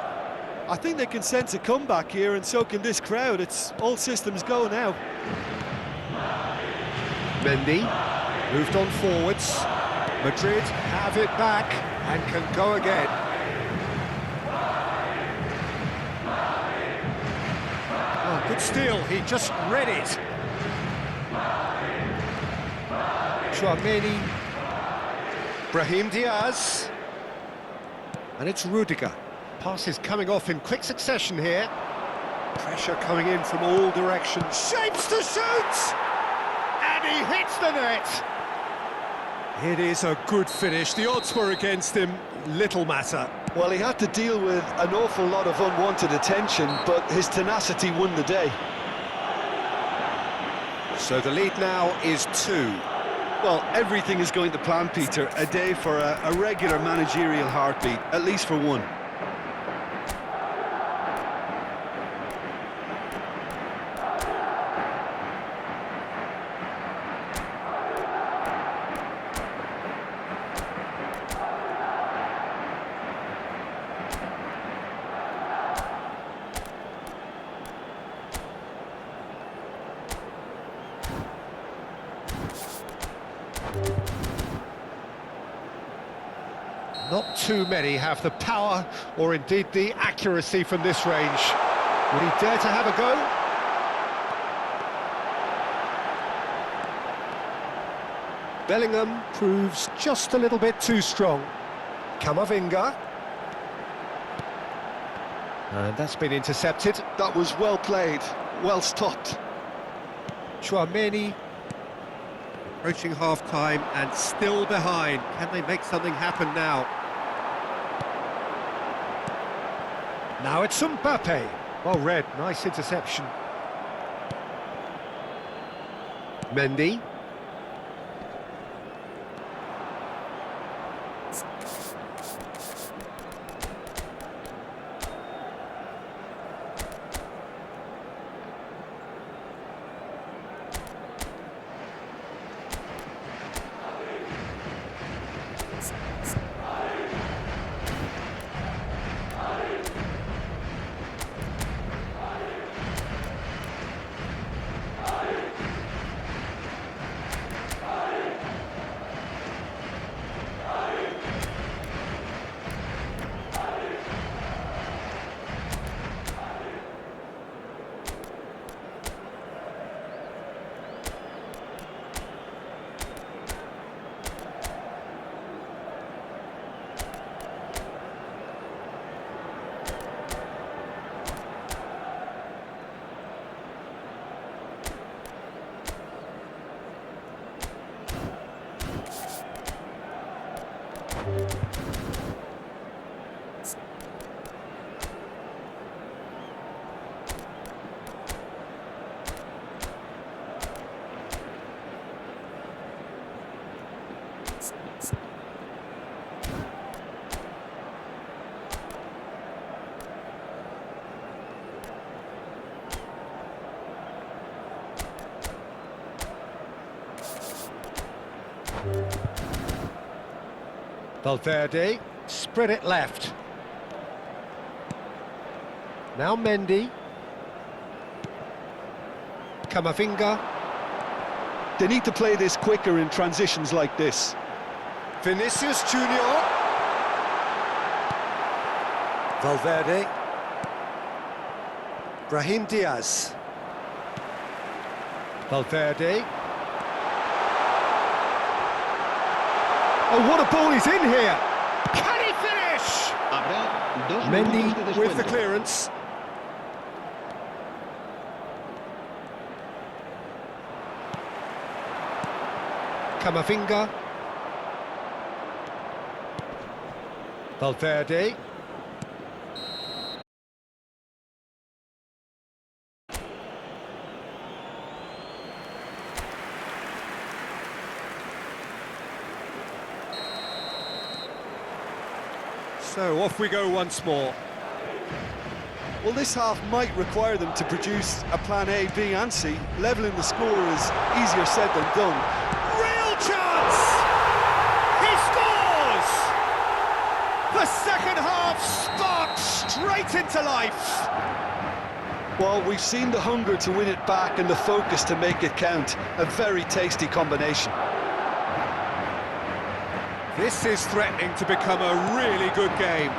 I think they can sense a comeback here, and so can this crowd. It's all systems go now. Mendy moved on forwards. Madrid have it back and can go again. Oh, good steal, he just read it. Chouameni. Brahim Diaz. And it's Rudiger. Passes coming off in quick succession here. Pressure coming in from all directions. Shapes to shoot! And he hits the net. It is a good finish. The odds were against him. Little matter. Well, he had to deal with an awful lot of unwanted attention, but his tenacity won the day. So the lead now is 2. Well, everything is going to plan, Peter. A day for a regular managerial heartbeat, at least for one. Not too many have the power or indeed the accuracy from this range. Would he dare to have a go? Bellingham proves just a little bit too strong. Camavinga. And that's been intercepted. That was well played, well stopped. Chouameni. Approaching half-time and still behind. Can they make something happen now? Now it's Mbappe. Well read, nice interception. Mendy. Valverde, spread it left. Now Mendy. Camavinga. They need to play this quicker in transitions like this. Vinicius Junior. Valverde. Brahim Diaz. Valverde. Oh, what a ball he's in here! Can he finish? Habrá 2 minutos de Mendy with the descuento. clearance. Camavinga. Valverde. So off we go once more. Well, this half might require them to produce a plan A, B and C. Levelling the score is easier said than done. Real chance! He scores! The second half sparked straight into life. Well, we've seen the hunger to win it back and the focus to make it count. A very tasty combination. This is threatening to become a really good game.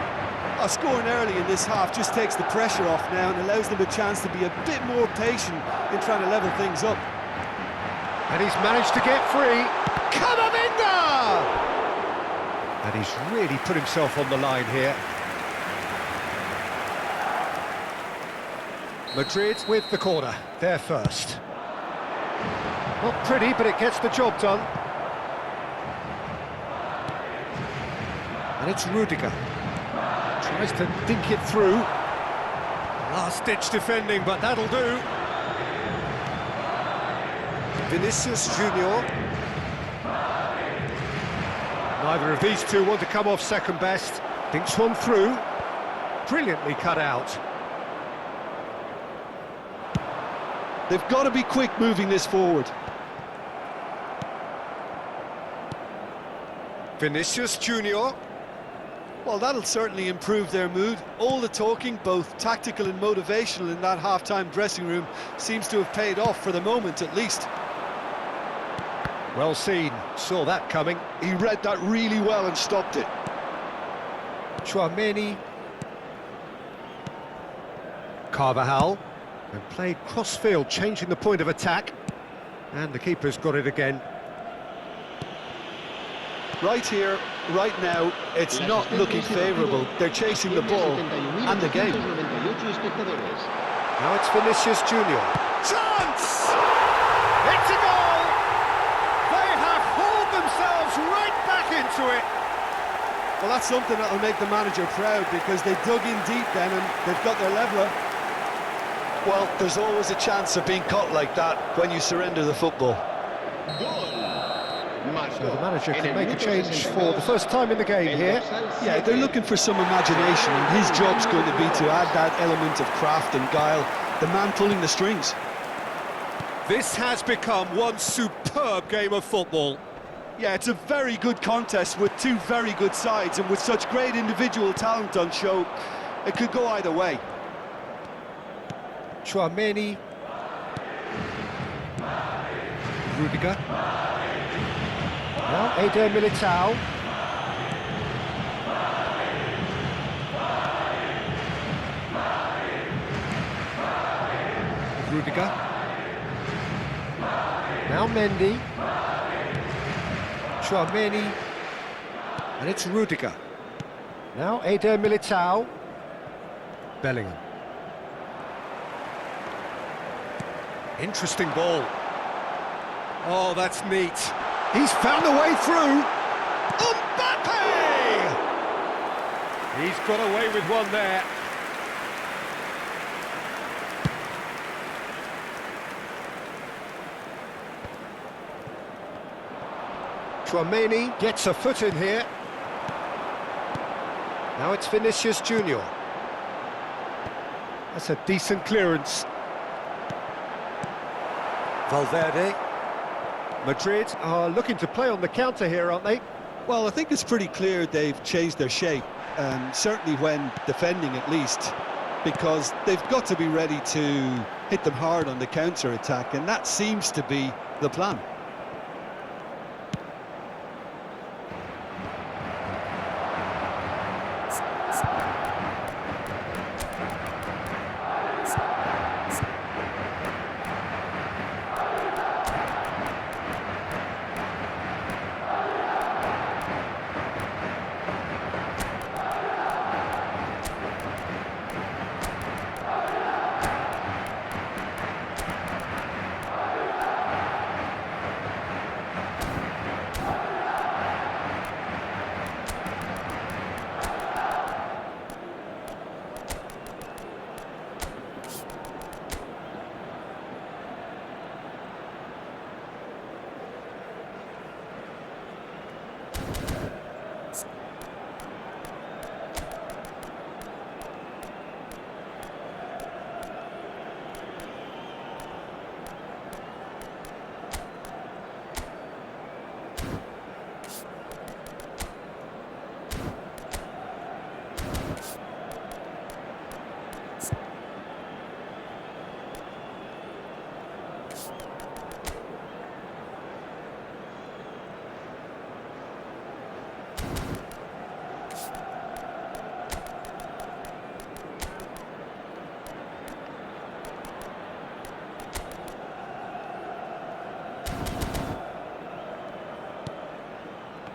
Scoring early in this half just takes the pressure off now and allows them a chance to be a bit more patient in trying to level things up. And he's managed to get free. Camavinga! And he's really put himself on the line here. Madrid with the corner, they're first. Not pretty, but it gets the job done. And it's Rudiger. Tries to dink it through. Last-ditch defending, but that'll do. Vinicius Junior. Neither of these two want to come off second best. Thinks one through. Brilliantly cut out. They've got to be quick moving this forward. Vinicius Junior. Well, that'll certainly improve their mood. All the talking, both tactical and motivational, in that half-time dressing room seems to have paid off for the moment, at least. Well seen, saw that coming. He read that really well and stopped it. Tchouaméni. Carvajal. And played cross-field, changing the point of attack. And the keeper's got it again. Right here, right now, it's not looking favourable. They're chasing the ball and the game. Now it's Vinicius Junior. Chance! It's a goal! They have hauled themselves right back into it. Well, that's something that'll make the manager proud, because they dug in deep then and they've got their leveller. Well, there's always a chance of being caught like that when you surrender the football. So the manager can make a change for the first time in the game here. Yeah, they're looking for some imagination, and his job's going to be to add that element of craft and guile, the man pulling the strings. This has become one superb game of football. Yeah, it's a very good contest with two very good sides, and with such great individual talent on show, it could go either way. Tchouaméni. Rudiger. Now Eder Militao. Rudiger. Now Mendy. Tchouaméni. And it's Rudiger. Now Eder Militao. Bellingham. Interesting ball. Oh, that's neat. He's found a way through. Mbappe! He's got away with one there. Tchouaméni gets a foot in here. Now it's Vinicius Junior. That's a decent clearance. Valverde. Madrid are looking to play on the counter here, aren't they? Well, I think it's pretty clear they've changed their shape, certainly when defending at least, because they've got to be ready to hit them hard on the counter-attack, and that seems to be the plan.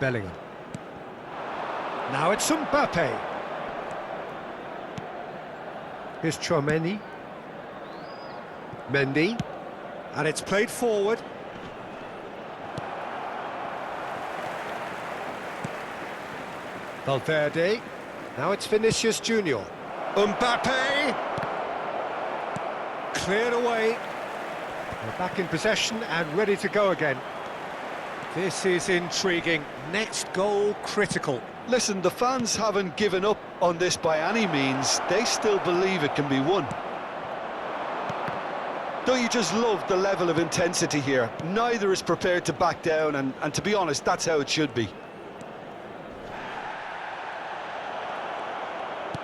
Bellingham. Now it's Mbappe. Here's Tchouaméni. Mendy. And it's played forward. Valverde. Now it's Vinicius Junior. Mbappe. Cleared away. They're back in possession and ready to go again. This is intriguing. Next goal critical. Listen, the fans haven't given up on this by any means. They still believe it can be won. Don't you just love the level of intensity here? Neither is prepared to back down, and to be honest, that's how it should be.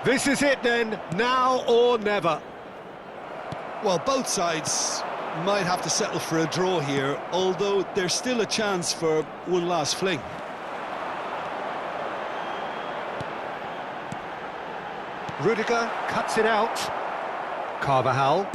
This is it then, now or never. Well, both sides might have to settle for a draw here, although there's still a chance for one last fling. Rudiger cuts it out. Carvajal.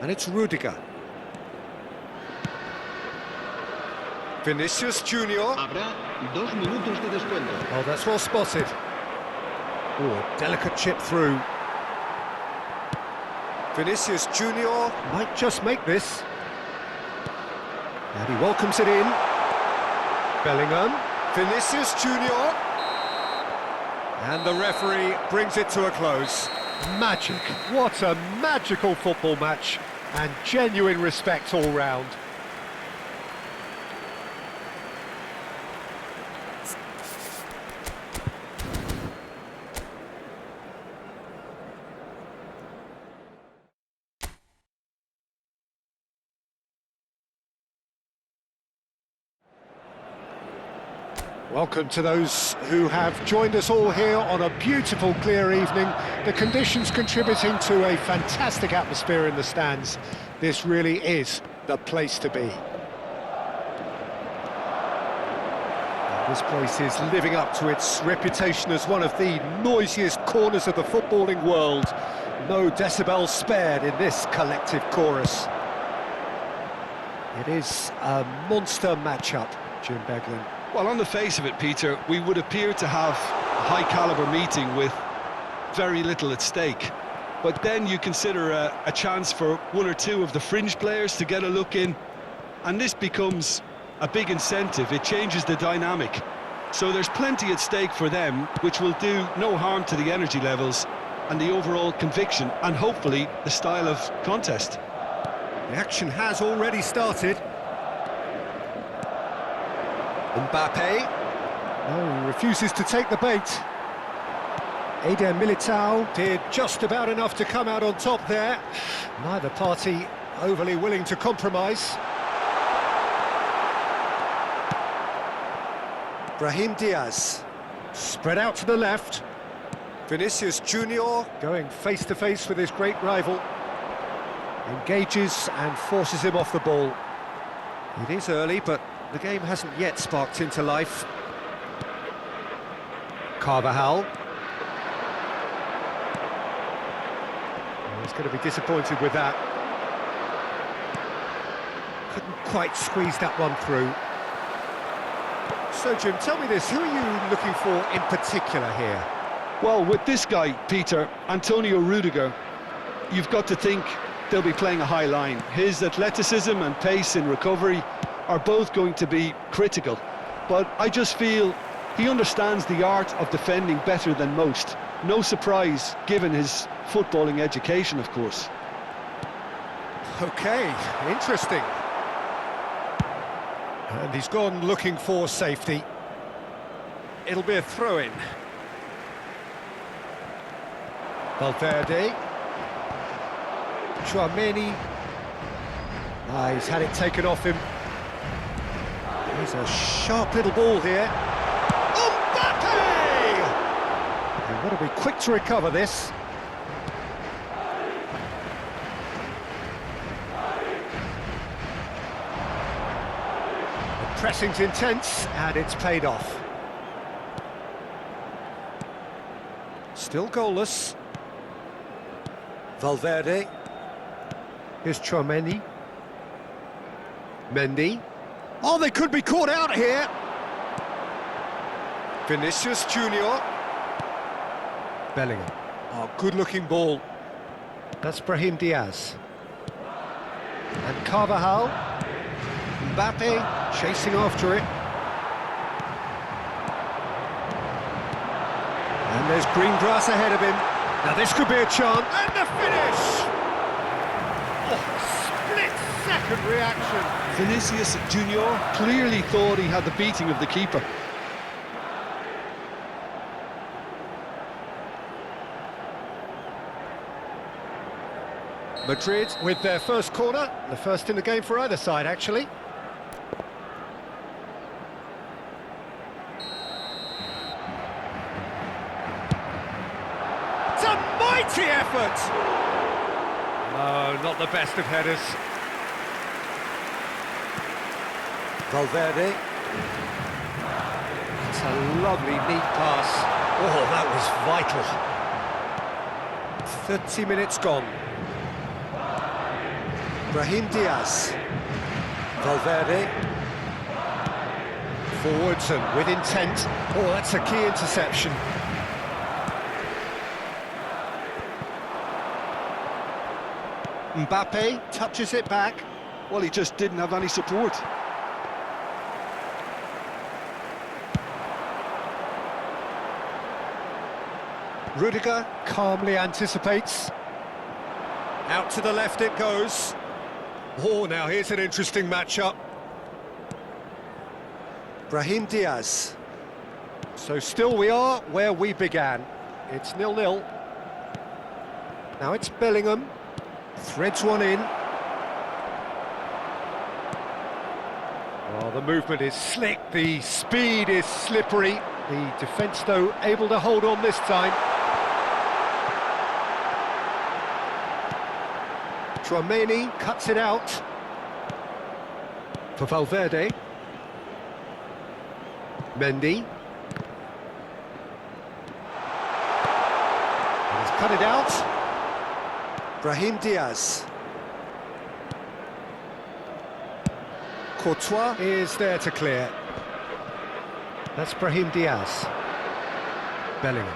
And it's Rudiger. Vinicius Junior. Habrá 2 minutos de descuento. Oh, that's well spotted. Oh, delicate chip through. Vinicius Junior might just make this. And he welcomes it in. Bellingham. Vinicius Junior. And the referee brings it to a close. Magic. What a magical football match. And genuine respect all round. Welcome to those who have joined us all here on a beautiful, clear evening. The conditions contributing to a fantastic atmosphere in the stands. This really is the place to be. And this place is living up to its reputation as one of the noisiest corners of the footballing world. No decibels spared in this collective chorus. It is a monster matchup, Jim Beglin. Well, on the face of it, Peter, we would appear to have a high-caliber meeting with very little at stake. But then you consider a chance for one or two of the fringe players to get a look in, and this becomes a big incentive. It changes the dynamic. So there's plenty at stake for them, which will do no harm to the energy levels and the overall conviction, and hopefully the style of contest. The action has already started. Mbappe. No, he refuses to take the bait. Eder Militao Did just about enough to come out on top there. neither party overly willing to compromise. Brahim Diaz. Spread out to the left, Vinicius Junior. going face to face with his great rival. Engages and forces him off the ball. It is early, but the game hasn't yet sparked into life. Carvajal. He's going to be disappointed with that. Couldn't quite squeeze that one through. So, Jim, tell me this, who are you looking for in particular here? Well, with this guy, Peter, Antonio Rudiger, you've got to think they'll be playing a high line. His athleticism and pace in recovery are both going to be critical. But I just feel he understands the art of defending better than most. No surprise, given his footballing education, of course. Okay, interesting. And he's gone looking for safety. It'll be a throw-in. Valverde. Tchouaméni. He's had it taken off him. He's a sharp little ball here. Mbappe! They've got to be quick to recover this. The pressing's intense, and it's paid off. Still goalless. Valverde. Here's Tchouaméni. Mendy. Oh, they could be caught out here. Vinicius Junior. Bellingham. Oh, good-looking ball. That's Brahim Diaz. And Carvajal. Mbappe chasing after it. And there's green grass ahead of him. Now this could be a chance. And the finish! Split-second reaction. Vinicius Junior clearly thought he had the beating of the keeper. Madrid with their first corner, the first in the game for either side, actually. It's a mighty effort! No, not the best of headers. Valverde. It's a lovely, neat pass. Oh, that was vital. 30 minutes gone. Brahim Diaz. Valverde. Forwards and with intent. Oh, that's a key interception. Mbappe touches it back. Well, he just didn't have any support. Rudiger calmly anticipates. Out to the left it goes. Oh, now here's an interesting matchup. Brahim Diaz. So still we are where we began. It's 0-0. Now it's Bellingham. Threads one in. Oh, the movement is slick, the speed is slippery. The defence, though, able to hold on this time. Tchouaméni cuts it out for Valverde. Mendy. And he's cut it out. Brahim Diaz. Courtois is there to clear. That's Brahim Diaz. Bellingham.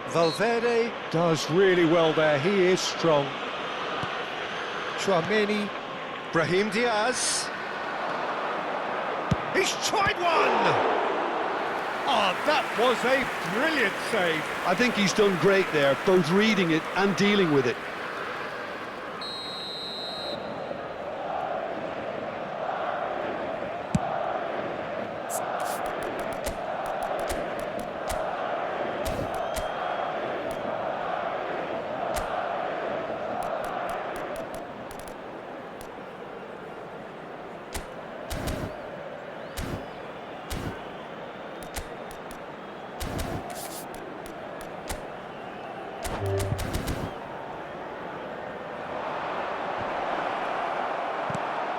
Valverde does really well there, he is strong. Tchouaméni. Brahim Diaz. He's tried one! Oh, that was a brilliant save. I think he's done great there, both reading it and dealing with it.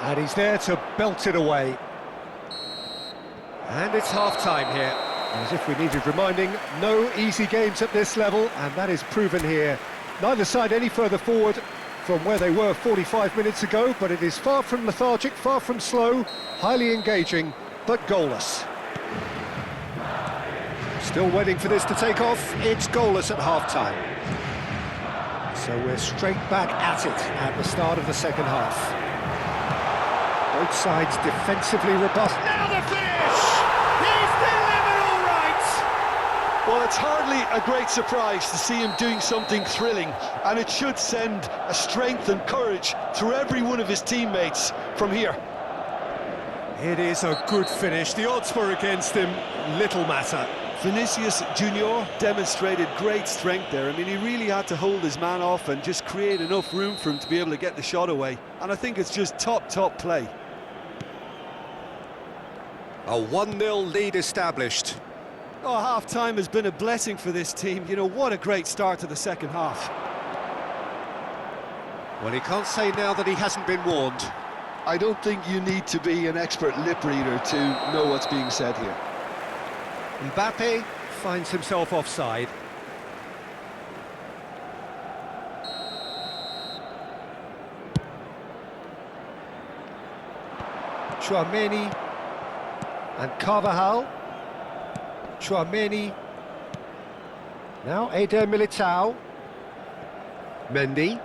And he's there to belt it away. And it's half-time here. As if we needed reminding, no easy games at this level, and that is proven here. Neither side any further forward from where they were 45 minutes ago, but it is far from lethargic, far from slow, highly engaging, but goalless. Still waiting for this to take off. It's goalless at half-time. So we're straight back at it at the start of the second half. Both sides defensively robust. Now the finish! He's delivered all right! Well, it's hardly a great surprise to see him doing something thrilling, and it should send a strength and courage through every one of his teammates from here. It is a good finish. The odds were against him, little matter. Vinicius Junior demonstrated great strength there. I mean, he really had to hold his man off and just create enough room for him to be able to get the shot away. And I think it's just top play. A 1-0 lead established. Oh, half-time has been a blessing for this team. You know, what a great start to the second half. Well, he can't say now that he hasn't been warned. I don't think you need to be an expert lip reader to know what's being said here. Mbappe finds himself offside. Tchouaméni and Carvajal. Tchouaméni. Now Eder Militao. Mendy.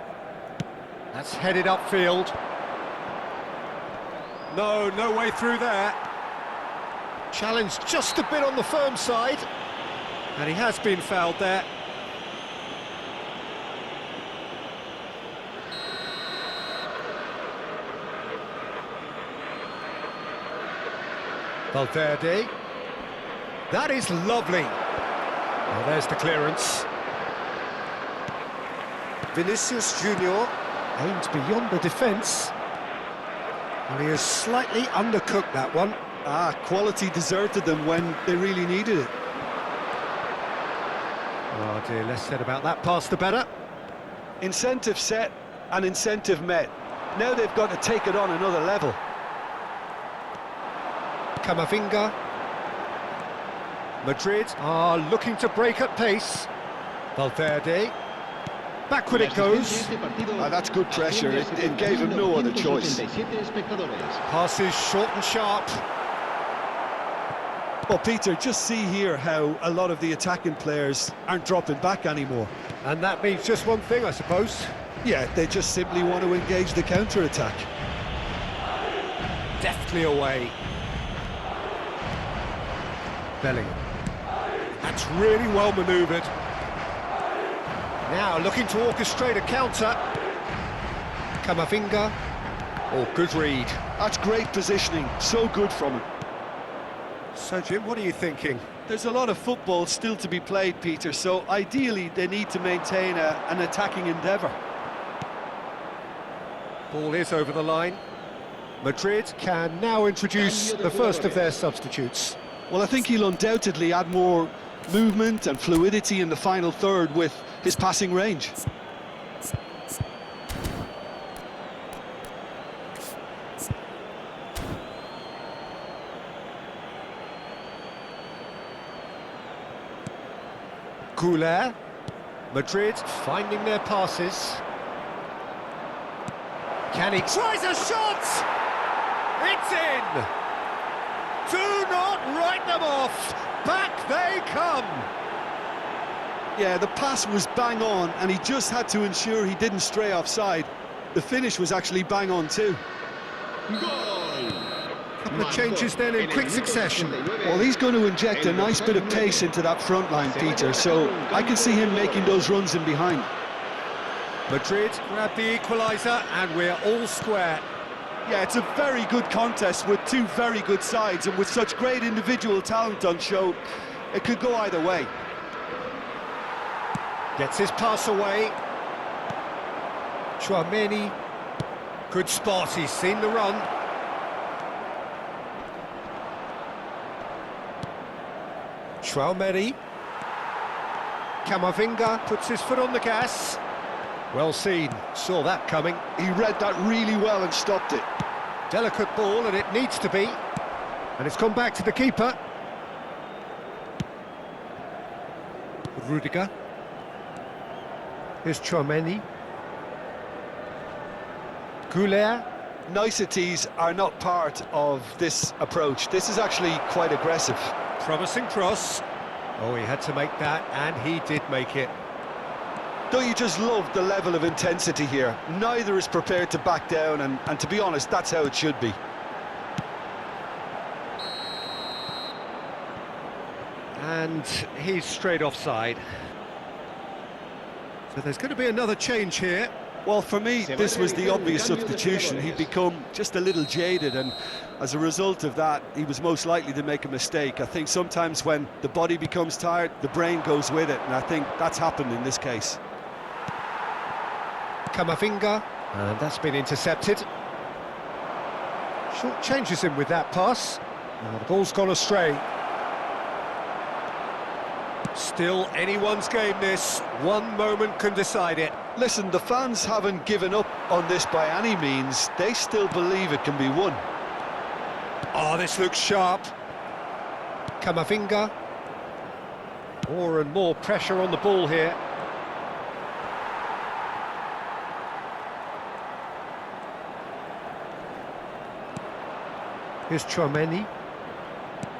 That's headed upfield. No way through there. Challenged just a bit on the firm side. And he has been fouled there. Valverde. That is lovely. Well, there's the clearance. Vinicius Junior aimed beyond the defence. And he has slightly undercooked that one. Quality deserted them when they really needed it. Oh dear, less said about that pass the better. Incentive set and incentive met. Now they've got to take it on another level. Camavinga. Madrid are looking to break at pace. Valverde. Backward it goes. That's good pressure. It gave him no other choice. Passes short and sharp. Well, Peter, just see here how a lot of the attacking players aren't dropping back anymore. And that means just one thing, I suppose. Yeah, they just simply want to engage the counter-attack. Deftly away. Bellingham. That's really well manoeuvred. Now looking to orchestrate a counter. Camavinga. Oh, good read. That's great positioning, so good from him. So, Jim, what are you thinking? There's a lot of football still to be played, Peter, so ideally they need to maintain an attacking endeavour. Ball is over the line. Madrid can now introduce the first of their substitutes. Well, I think he'll undoubtedly add more movement and fluidity in the final third with his passing range. Goulet. Madrid finding their passes. Can he tries a shot? It's in! Do not write them off! Back they come! Yeah, the pass was bang on and he just had to ensure he didn't stray offside. The finish was actually bang on too. Couple of changes then in quick succession. Well, he's going to inject a nice bit of pace into that front line, Peter, so I can see him making those runs in behind. Madrid grab the equaliser and we're all square. Yeah, it's a very good contest with two very good sides, and with such great individual talent on show, it could go either way. Gets his pass away. Tchouaméni. Good spot, he's seen the run. Tchouaméni. Camavinga puts his foot on the gas. Well seen, saw that coming. He read that really well and stopped it. Delicate ball, and it needs to be. And it's gone back to the keeper. Rudiger. Here's Tchouaméni. Goulet. Niceties are not part of this approach. This is actually quite aggressive. Promising cross. Oh, he had to make that, and he did make it. Don't you just love the level of intensity here? Neither is prepared to back down, and to be honest, that's how it should be. And he's straight offside. So there's going to be another change here. Well, for me, this was the obvious substitution. He'd become just a little jaded, and as a result of that, he was most likely to make a mistake. I think sometimes when the body becomes tired, the brain goes with it, and I think that's happened in this case. Camavinga, and that's been intercepted. Short changes him with that pass. Now the ball's gone astray. Still anyone's game this. One moment can decide it. Listen, the fans haven't given up on this by any means. They still believe it can be won. Oh, this looks sharp. Camavinga. More and more pressure on the ball here. Here's Tchouaméni.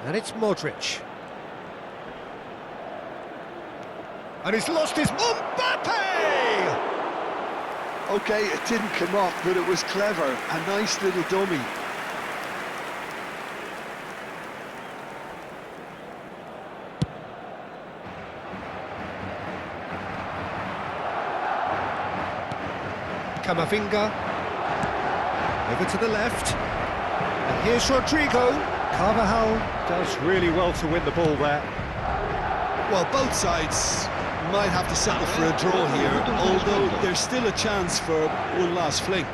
And it's Modric. And he's lost his Mbappe! Okay, it didn't come off, but it was clever. A nice little dummy. Camavinga. Over to the left. And here's Rodrigo. Carvajal does really well to win the ball there. Well, both sides might have to settle for a draw here, although there's still a chance for one last fling.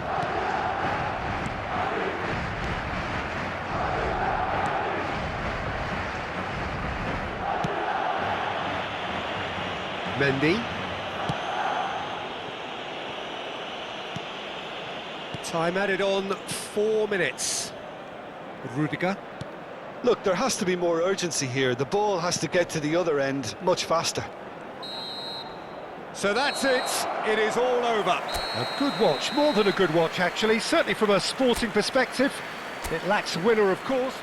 Mendy. Time added on 4 minutes. Rudiger. Look, there has to be more urgency here. The ball has to get to the other end much faster. So that's it. It is all over. A good watch, more than a good watch actually, certainly from a sporting perspective. It lacks a winner, of course.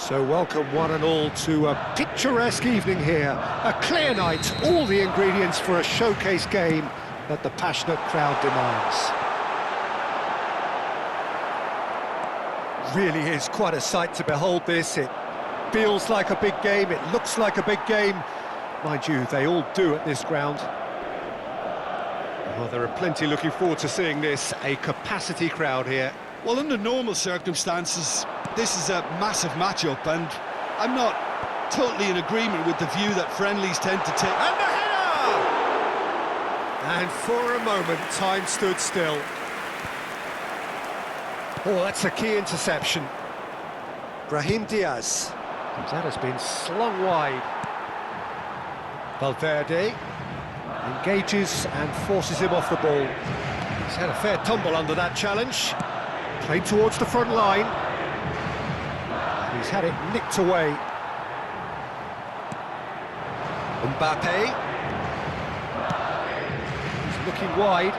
So welcome one and all to a picturesque evening here. A clear night, all the ingredients for a showcase game that the passionate crowd demands. Really is quite a sight to behold this. It feels like a big game, it looks like a big game. Mind you, they all do at this ground. Well, there are plenty looking forward to seeing this. A capacity crowd here. Well, under normal circumstances, this is a massive matchup, and I'm not totally in agreement with the view that friendlies tend to take. And the header! And for a moment, time stood still. Oh, that's a key interception. Brahim Diaz. That has been slung wide. Valverde engages and forces him off the ball. He's had a fair tumble under that challenge. Played towards the front line. And he's had it nicked away. Mbappe. He's looking wide.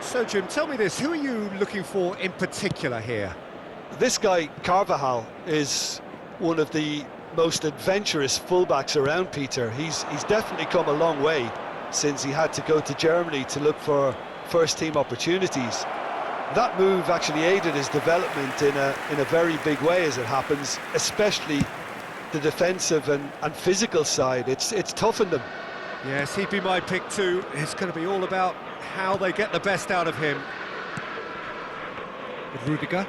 So, Jim, tell me this, who are you looking for in particular here? This guy, Carvajal, is one of the most adventurous fullbacks around, Peter. He's definitely come a long way since he had to go to Germany to look for first-team opportunities. That move actually aided his development in a very big way, as it happens, especially the defensive and physical side. It's toughened him. Yes, he'd be my pick too. It's going to be all about how they get the best out of him. Rudiger.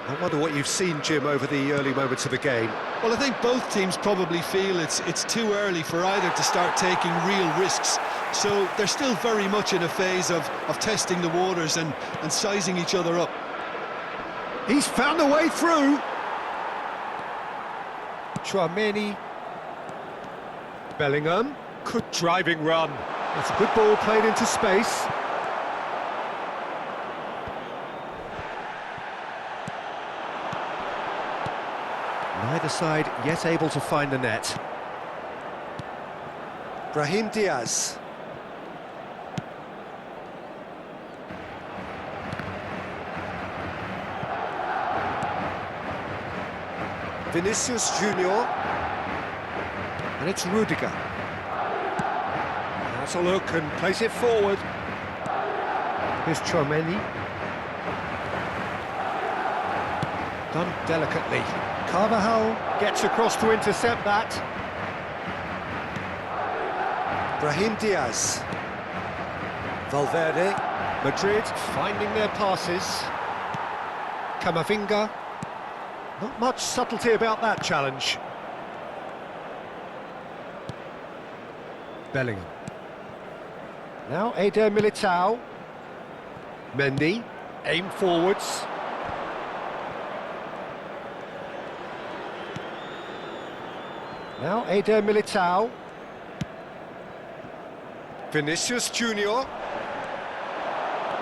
I wonder what you've seen, Jim, over the early moments of the game. Well, I think both teams probably feel it's too early for either to start taking real risks. So they're still very much in a phase of testing the waters and sizing each other up. He's found a way through. Tchouaméni. Bellingham. Good driving run. That's a good ball played into space. Neither side yet able to find the net. Brahim Diaz. Vinicius Junior. And it's Rudiger. Has a look and plays it forward. Here's Tchouaméni. Done delicately. Carvajal gets across to intercept that. Brahim Diaz. Valverde. Madrid finding their passes. Camavinga. Not much subtlety about that challenge. Bellingham. Now Eder Militao. Mendy. Aim forwards. Now Eder Militao. Vinicius Junior.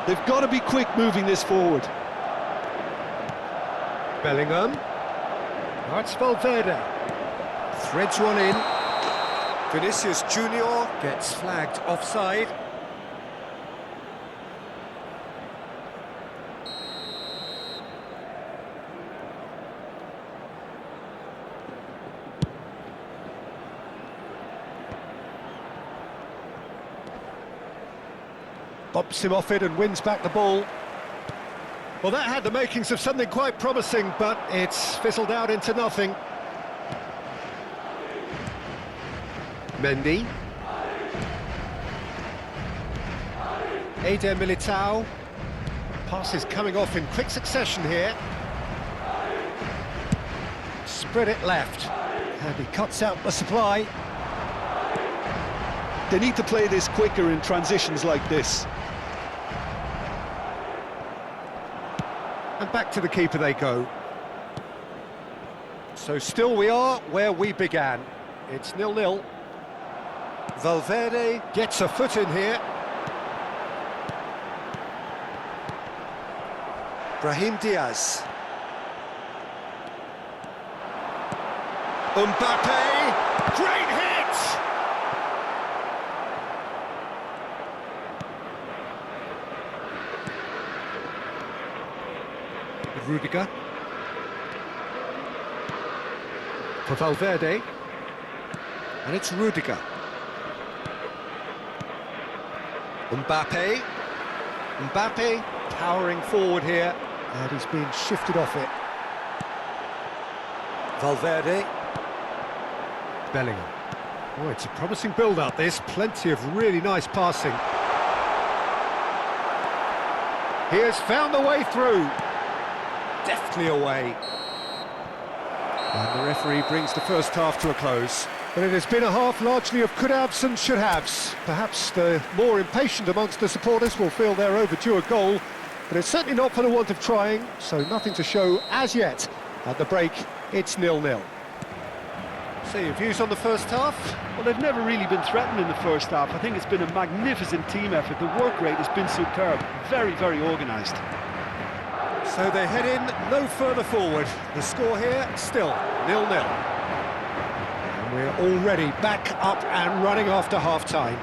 They've got to be quick moving this forward. Bellingham. That's Valverde. Threads one in. Vinicius Junior gets flagged offside. Bumps him off it and wins back the ball. Well, that had the makings of something quite promising, but it's fizzled out into nothing. Mendy. Eder Militao. Passes coming off in quick succession here. Spread it left. And he cuts out the supply. They need to play this quicker in transitions like this. And back to the keeper they go. So still we are where we began. It's 0-0. Valverde gets a foot in here. Brahim Diaz. Mbappe! Great hit! Rudiger. For Valverde. And it's Rudiger. Mbappe. Mbappe powering forward here. And he's being shifted off it. Valverde. Bellingham. Oh, it's a promising build-up, this. Plenty of really nice passing. He has found the way through. Deftly away. And the referee brings the first half to a close. But it has been a half largely of could-haves and should-haves. Perhaps the more impatient amongst the supporters will feel they're overdue a goal, but it's certainly not for the want of trying, so nothing to show as yet. At the break, it's 0-0. So your views on the first half? Well, they've never really been threatened in the first half. I think it's been a magnificent team effort. The work rate has been superb. Very, very organised. So they head in no further forward. The score here, still 0-0. And we're already back up and running after half-time.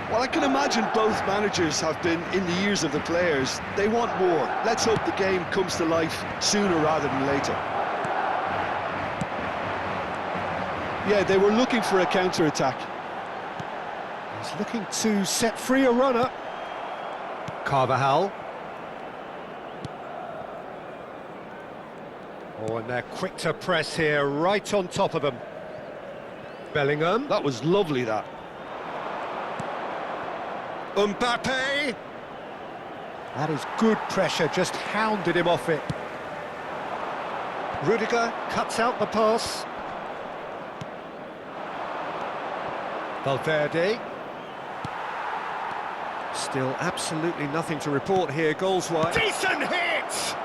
Well, I can imagine both managers have been in the ears of the players. They want more. Let's hope the game comes to life sooner rather than later. Yeah, they were looking for a counter-attack. He's looking to set free a runner. Carvajal. Oh, and they're quick to press here, right on top of them. Bellingham. That was lovely, that. Mbappe! That is good pressure, just hounded him off it. Rudiger cuts out the pass. Valverde. Still absolutely nothing to report here, goals-wise. Decent hit!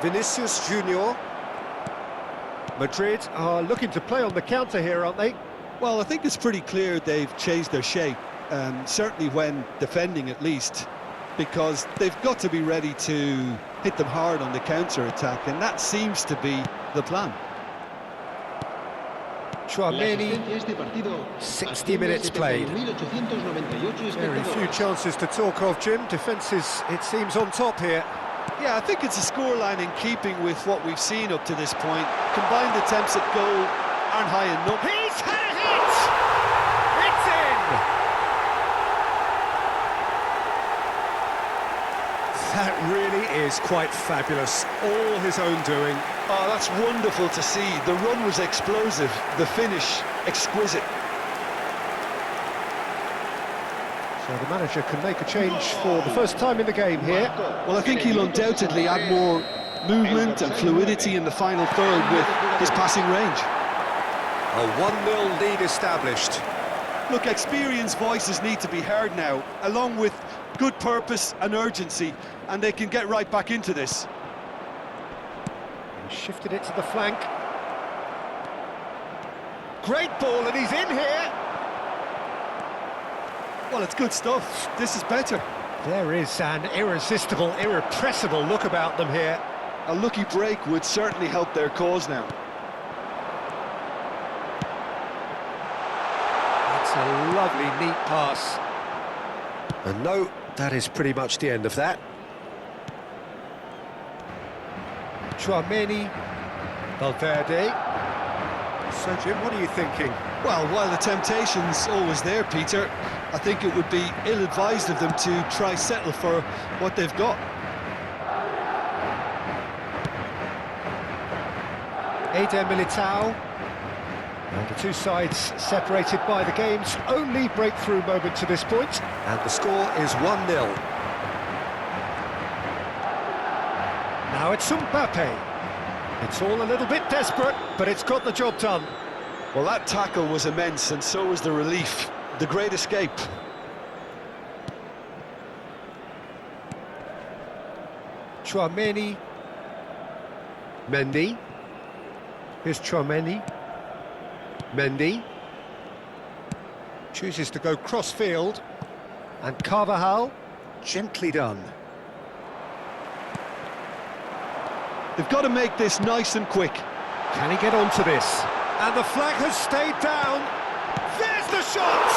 Vinicius Junior. Madrid are looking to play on the counter here, aren't they? Well, I think it's pretty clear they've changed their shape, certainly when defending at least, because they've got to be ready to hit them hard on the counter-attack, and that seems to be the plan. Tchouaméni, 60 minutes played. Very few chances to talk of, Jim. Defence is, it seems, on top here. Yeah, I think it's a scoreline in keeping with what we've seen up to this point. Combined attempts at goal aren't high enough. He's had a hit! It's in! That really is quite fabulous. All his own doing. Oh, that's wonderful to see. The run was explosive, the finish exquisite. So the manager can make a change for the first time in the game here. Well, I think he'll undoubtedly add more movement and fluidity in the final third with his passing range. A 1-0 lead established. Look, experienced voices need to be heard now, along with good purpose and urgency, and they can get right back into this. He shifted it to the flank. Great ball, and he's in here. Well, it's good stuff. This is better. There is an irresistible, irrepressible look about them here. A lucky break would certainly help their cause now. That's a lovely, neat pass. And no, that is pretty much the end of that. Tchouaméni, Valverde. So, Jim, what are you thinking? Well, while the temptation's always there, Peter, I think it would be ill-advised of them to try settle for what they've got. Eder Militao. And the two sides separated by the game's only breakthrough moment to this point. And the score is 1-0. Now it's Mbappe. It's all a little bit desperate, but it's got the job done. Well, that tackle was immense, and so was the relief. The great escape. Tchouaméni. Mendy. Here's Tchouaméni. Mendy. Chooses to go cross-field. And Carvajal. Gently done. They've got to make this nice and quick. Can he get onto this? And the flag has stayed down. There's the shot!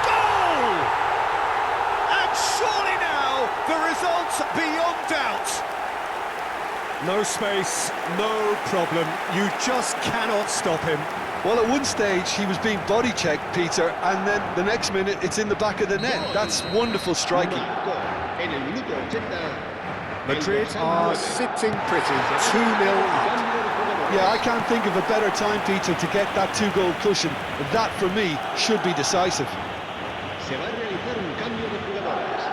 Goal! And surely now the result beyond doubt. No space, no problem. You just cannot stop him. Well, at one stage he was being body checked, Peter, and then the next minute it's in the back of the net. That's wonderful striking. En el minuto 80, Madrid are sitting pretty, 2-0 up. Yeah, I can't think of a better time, Peter, to get that two-goal cushion. That, for me, should be decisive. se va a realizar un cambio de jugadores.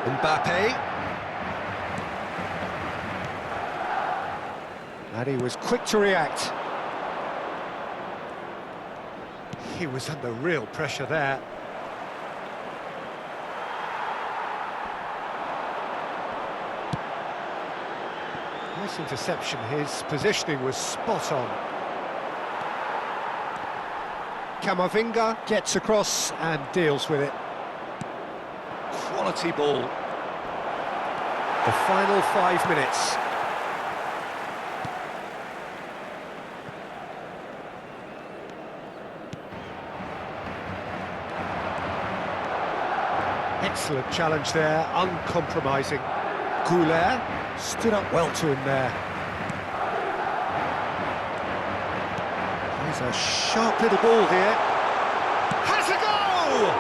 Mbappe. And he was quick to react. He was under real pressure there. Nice interception, his positioning was spot on. Camavinga gets across and deals with it. Quality ball. The final 5 minutes. Excellent challenge there, uncompromising. Goulet stood up well to him there. Here's a sharp little ball here. Has a goal!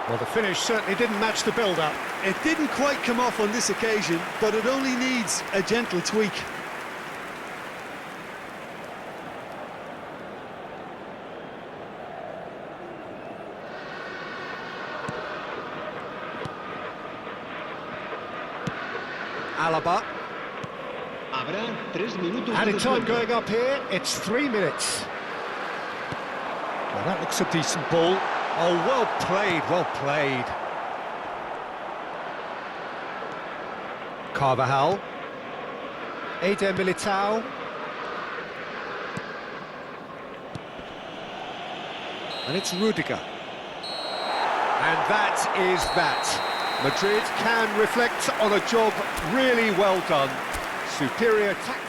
Well, the finish certainly didn't match the build-up. It didn't quite come off on this occasion, but it only needs a gentle tweak. Alaba. Habrá 3 minutos de Added time descuento. going up here, it's 3 minutes. Well, that looks a decent ball. Oh, well played, well played. Carvajal. Eder Militao. And it's Rudiger. And that is that. Madrid can reflect on a job really well done. Superior tactics.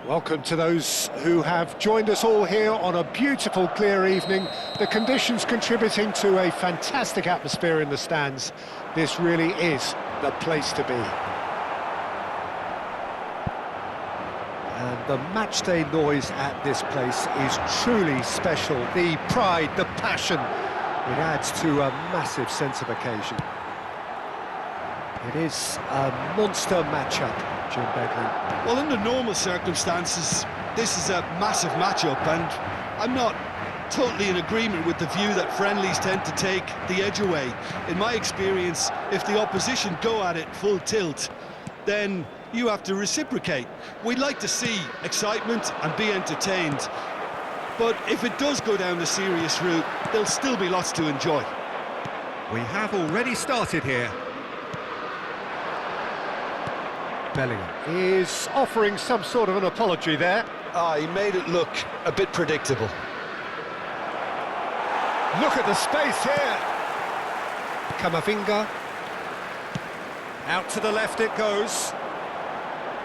Welcome to those who have joined us all here on a beautiful, clear evening. The conditions contributing to a fantastic atmosphere in the stands. This really is the place to be. And the matchday noise at this place is truly special. The pride, the passion, it adds to a massive sense of occasion. It is a monster matchup, Jim Begley. Well, under normal circumstances, this is a massive matchup, and I'm not totally in agreement with the view that friendlies tend to take the edge away. In my experience, if the opposition go at it full tilt, then you have to reciprocate. We'd like to see excitement and be entertained, but if it does go down the serious route, there'll still be lots to enjoy. We have already started here. Bellingham is offering some sort of an apology there. He made it look a bit predictable. Look at the space here. Camavinga. Out to the left it goes.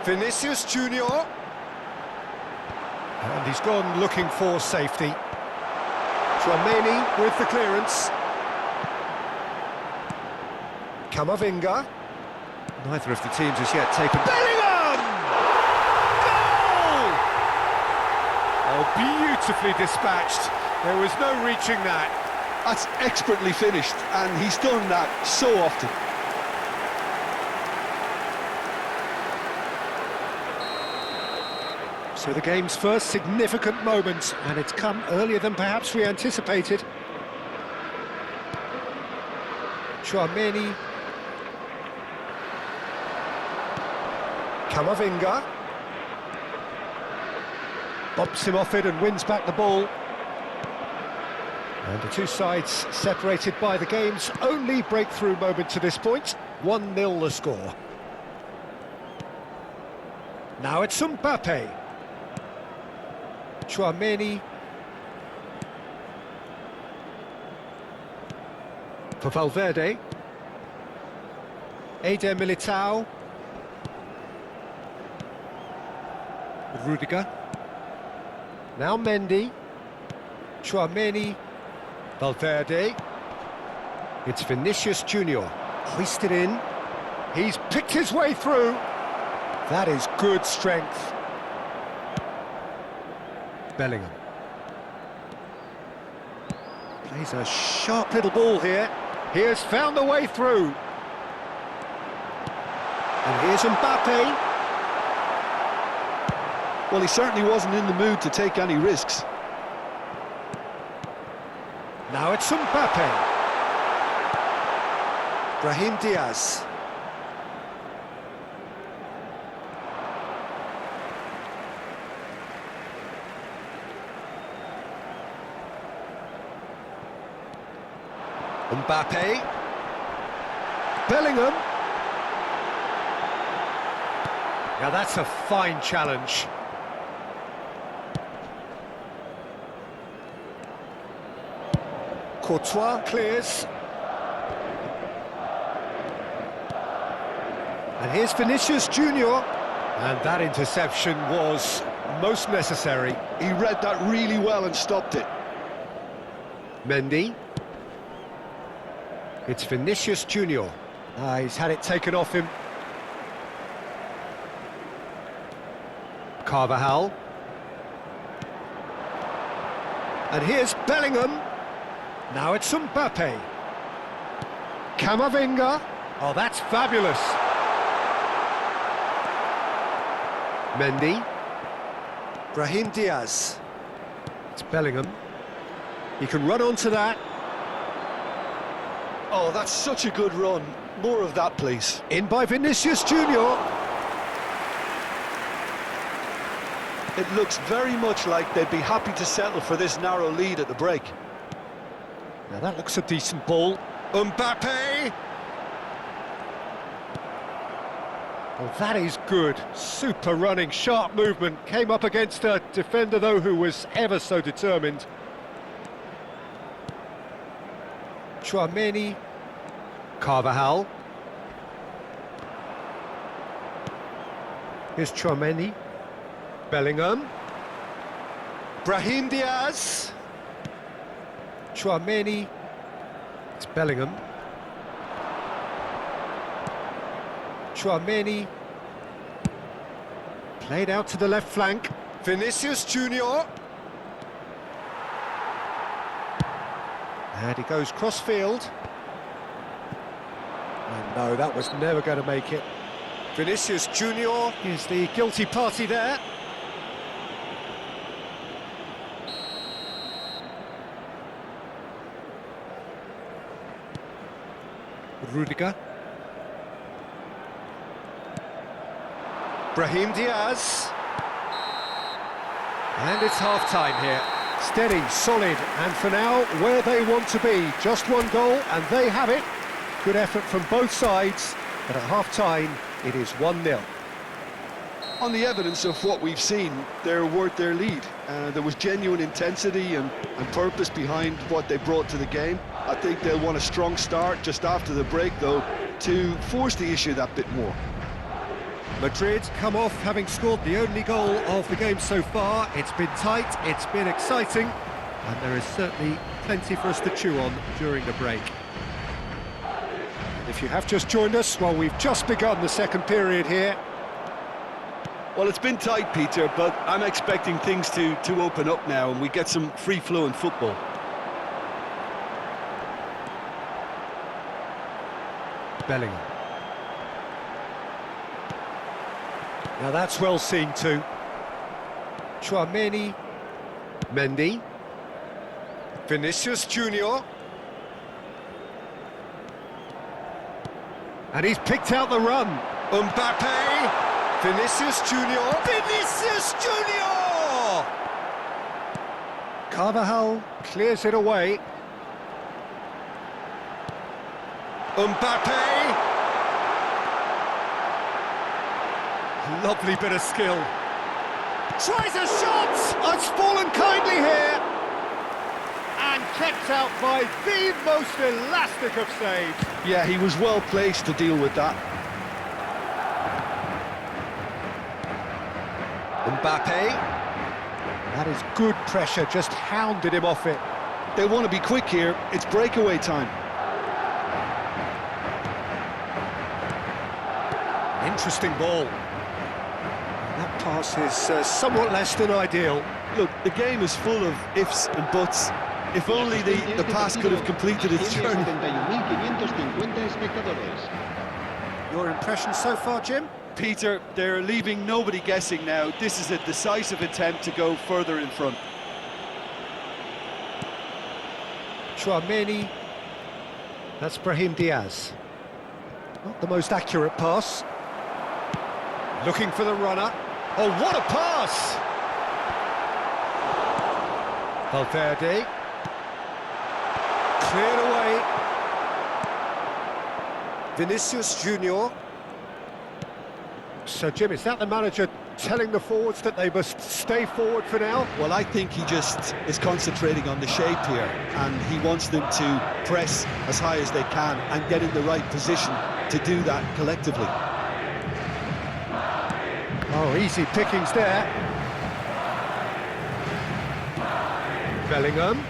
Vinicius Junior. And he's gone looking for safety. Tchouaméni with the clearance. Camavinga. Neither of the teams has yet taken... Bellingham! Goal! Oh, beautifully dispatched. There was no reaching that. That's expertly finished, and he's done that so often. So the game's first significant moment, and it's come earlier than perhaps we anticipated. Chouameni. Camavinga. Bumps him off it and wins back the ball. And the two sides separated by the game's only breakthrough moment to this point. 1-0 the score. Now it's Mbappe. Chouameni. For Valverde. Eder Militao. Rudiger. Now Mendy. Chouameni. Valverde. It's Vinicius Junior. Hoisted in. He's picked his way through. That is good strength. Bellingham. Plays a sharp little ball here. He has found the way through. And here's Mbappe. Well, he certainly wasn't in the mood to take any risks. Now it's Mbappe. Brahim Diaz. Mbappe. Bellingham. Now that's a fine challenge. Courtois clears. And here's Vinicius Junior. And that interception was most necessary. He read that really well and stopped it. Mendy. It's Vinicius Junior. He's had it taken off him. Carvajal. And here's Bellingham. Now it's Mbappe. Camavinga. Oh, that's fabulous. Mendy. Brahim Diaz. It's Bellingham. He can run onto that. Oh, that's such a good run. More of that, please. In by Vinicius Junior. It looks very much like they'd be happy to settle for this narrow lead at the break. Now that looks a decent ball. Mbappe! Well, that is good. Super running, sharp movement. Came up against a defender, though, who was ever so determined. Chouameni. Carvajal. Here's Chouameni. Bellingham. Brahim Diaz. Chouameni. It's Bellingham. Chouameni. Played out to the left flank. Vinicius Junior. And he goes cross-field. And no, that was never going to make it. Vinicius Junior is the guilty party there. Rudiger. Brahim Diaz. And it's half-time here. Steady, solid, and for now, where they want to be. Just one goal, and they have it. Good effort from both sides, but at half-time, it is 1-0. On the evidence of what we've seen, they're worth their lead. There was genuine intensity and purpose behind what they brought to the game. I think they'll want a strong start just after the break, though, to force the issue that bit more. Madrid come off having scored the only goal of the game so far. It's been tight, it's been exciting, and there is certainly plenty for us to chew on during the break. And if you have just joined us, well, we've just begun the second period here. Well, it's been tight, Peter, but I'm expecting things to open up now and we get some free-flowing football. Bellingham. Now that's well seen too. Tchouaméni. Mendy. Vinicius Junior. And he's picked out the run. Mbappe. Vinicius Junior. Vinicius Junior! Carvajal clears it away. Mbappe! Lovely bit of skill. Tries a shot! Oh, it's fallen kindly here. And kept out by the most elastic of saves. Yeah, he was well placed to deal with that. Mbappe. That is good pressure, just hounded him off it. They want to be quick here, it's breakaway time. Interesting ball. That pass is somewhat less than ideal. Look, the game is full of ifs and buts. If only the pass could have completed its journey. 71.550 espectadores. Your impression so far, Jim? Peter, they're leaving nobody guessing now. This is a decisive attempt to go further in front. Tchouaméni. That's Brahim Diaz. Not the most accurate pass. Looking for the runner. Oh, what a pass! Valverde. Cleared away. Vinicius Junior. So, Jim, is that the manager telling the forwards that they must stay forward for now? Well, I think he just is concentrating on the shape here, and he wants them to press as high as they can and get in the right position to do that collectively. Oh, easy pickings there. Bellingham.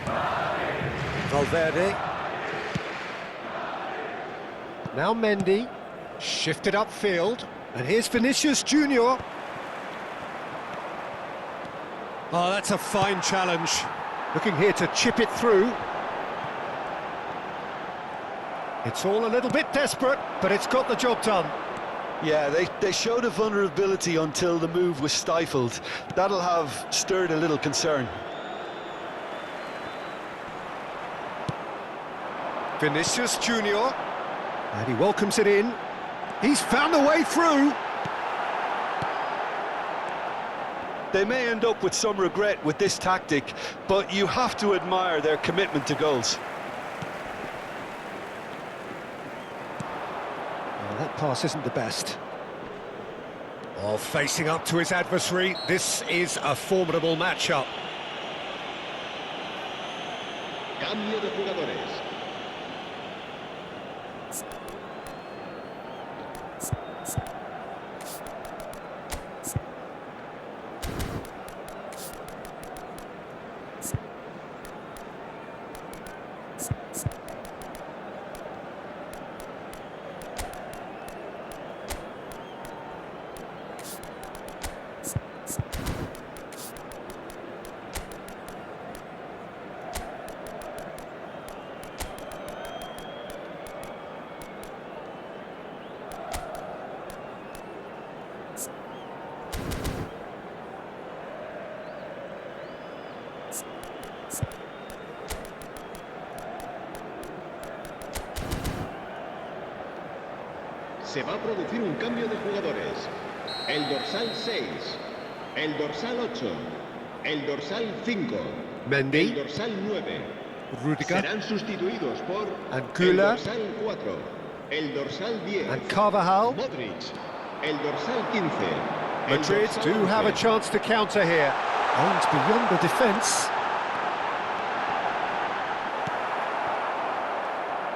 Valverde. Now Mendy. Shifted upfield. And here's Vinicius Junior. Oh, that's a fine challenge. Looking here to chip it through. It's all a little bit desperate, but it's got the job done. Yeah, they showed a vulnerability until the move was stifled. That'll have stirred a little concern. Vinicius Junior. And he welcomes it in. He's found a way through. They may end up with some regret with this tactic, but you have to admire their commitment to goals. Well, that pass isn't the best. Oh, facing up to his adversary, this is a formidable matchup. Cambio de jugadores. Se va a producir un cambio de jugadores. El dorsal 6, el dorsal 8, el dorsal 5, Mendy. el dorsal 9. Rudiger. Serán sustituidos por And el Güler. dorsal 4, el dorsal 10, And Carvajal. Modric, el dorsal 15. el Madrid dorsal do have a 11. chance to counter here. Oh, it's beyond the defence.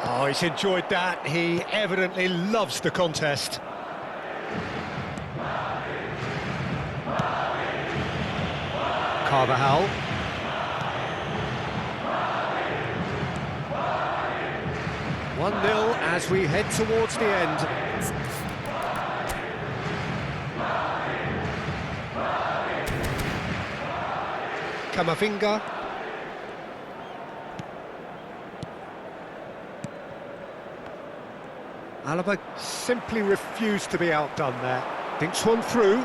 Oh, he's enjoyed that. He evidently loves the contest. Carvajal. One 0 as we head towards the end. Camavinga. Alaba simply refused to be outdone there. Dinks one through.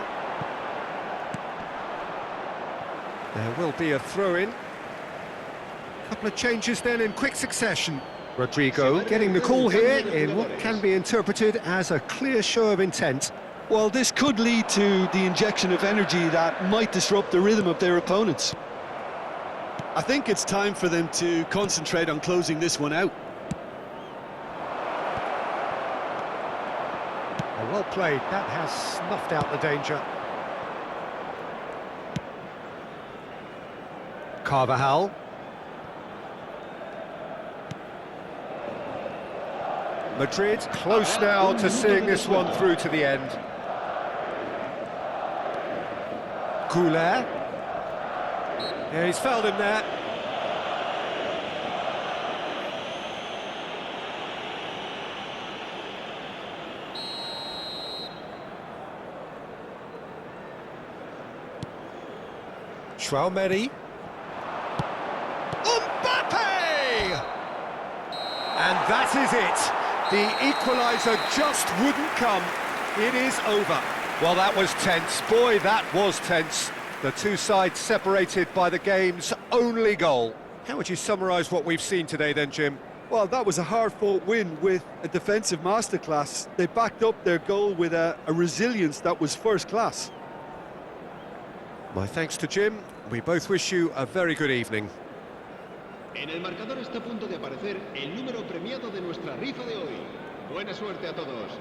There will be a throw-in. Couple of changes then in quick succession. Rodrigo getting the call here in what can be interpreted as a clear show of intent. Well, this could lead to the injection of energy that might disrupt the rhythm of their opponents. I think it's time for them to concentrate on closing this one out. Well played, that has snuffed out the danger. Carvajal. Madrid close now to seeing this one through to the end. Goulet. Yeah, he's fouled him there. Schwalmeri. Mbappe! And that is it. The equaliser just wouldn't come. It is over. Well, that was tense. Boy, that was tense. The two sides separated by the game's only goal. How would you summarise what we've seen today then, Jim? Well, that was a hard-fought win with a defensive masterclass. They backed up their goal with a resilience that was first class. My thanks to Jim. We both wish you a very good evening. En el marcador está a punto de aparecer el número premiado de nuestra rifa de hoy. Buena suerte a todos.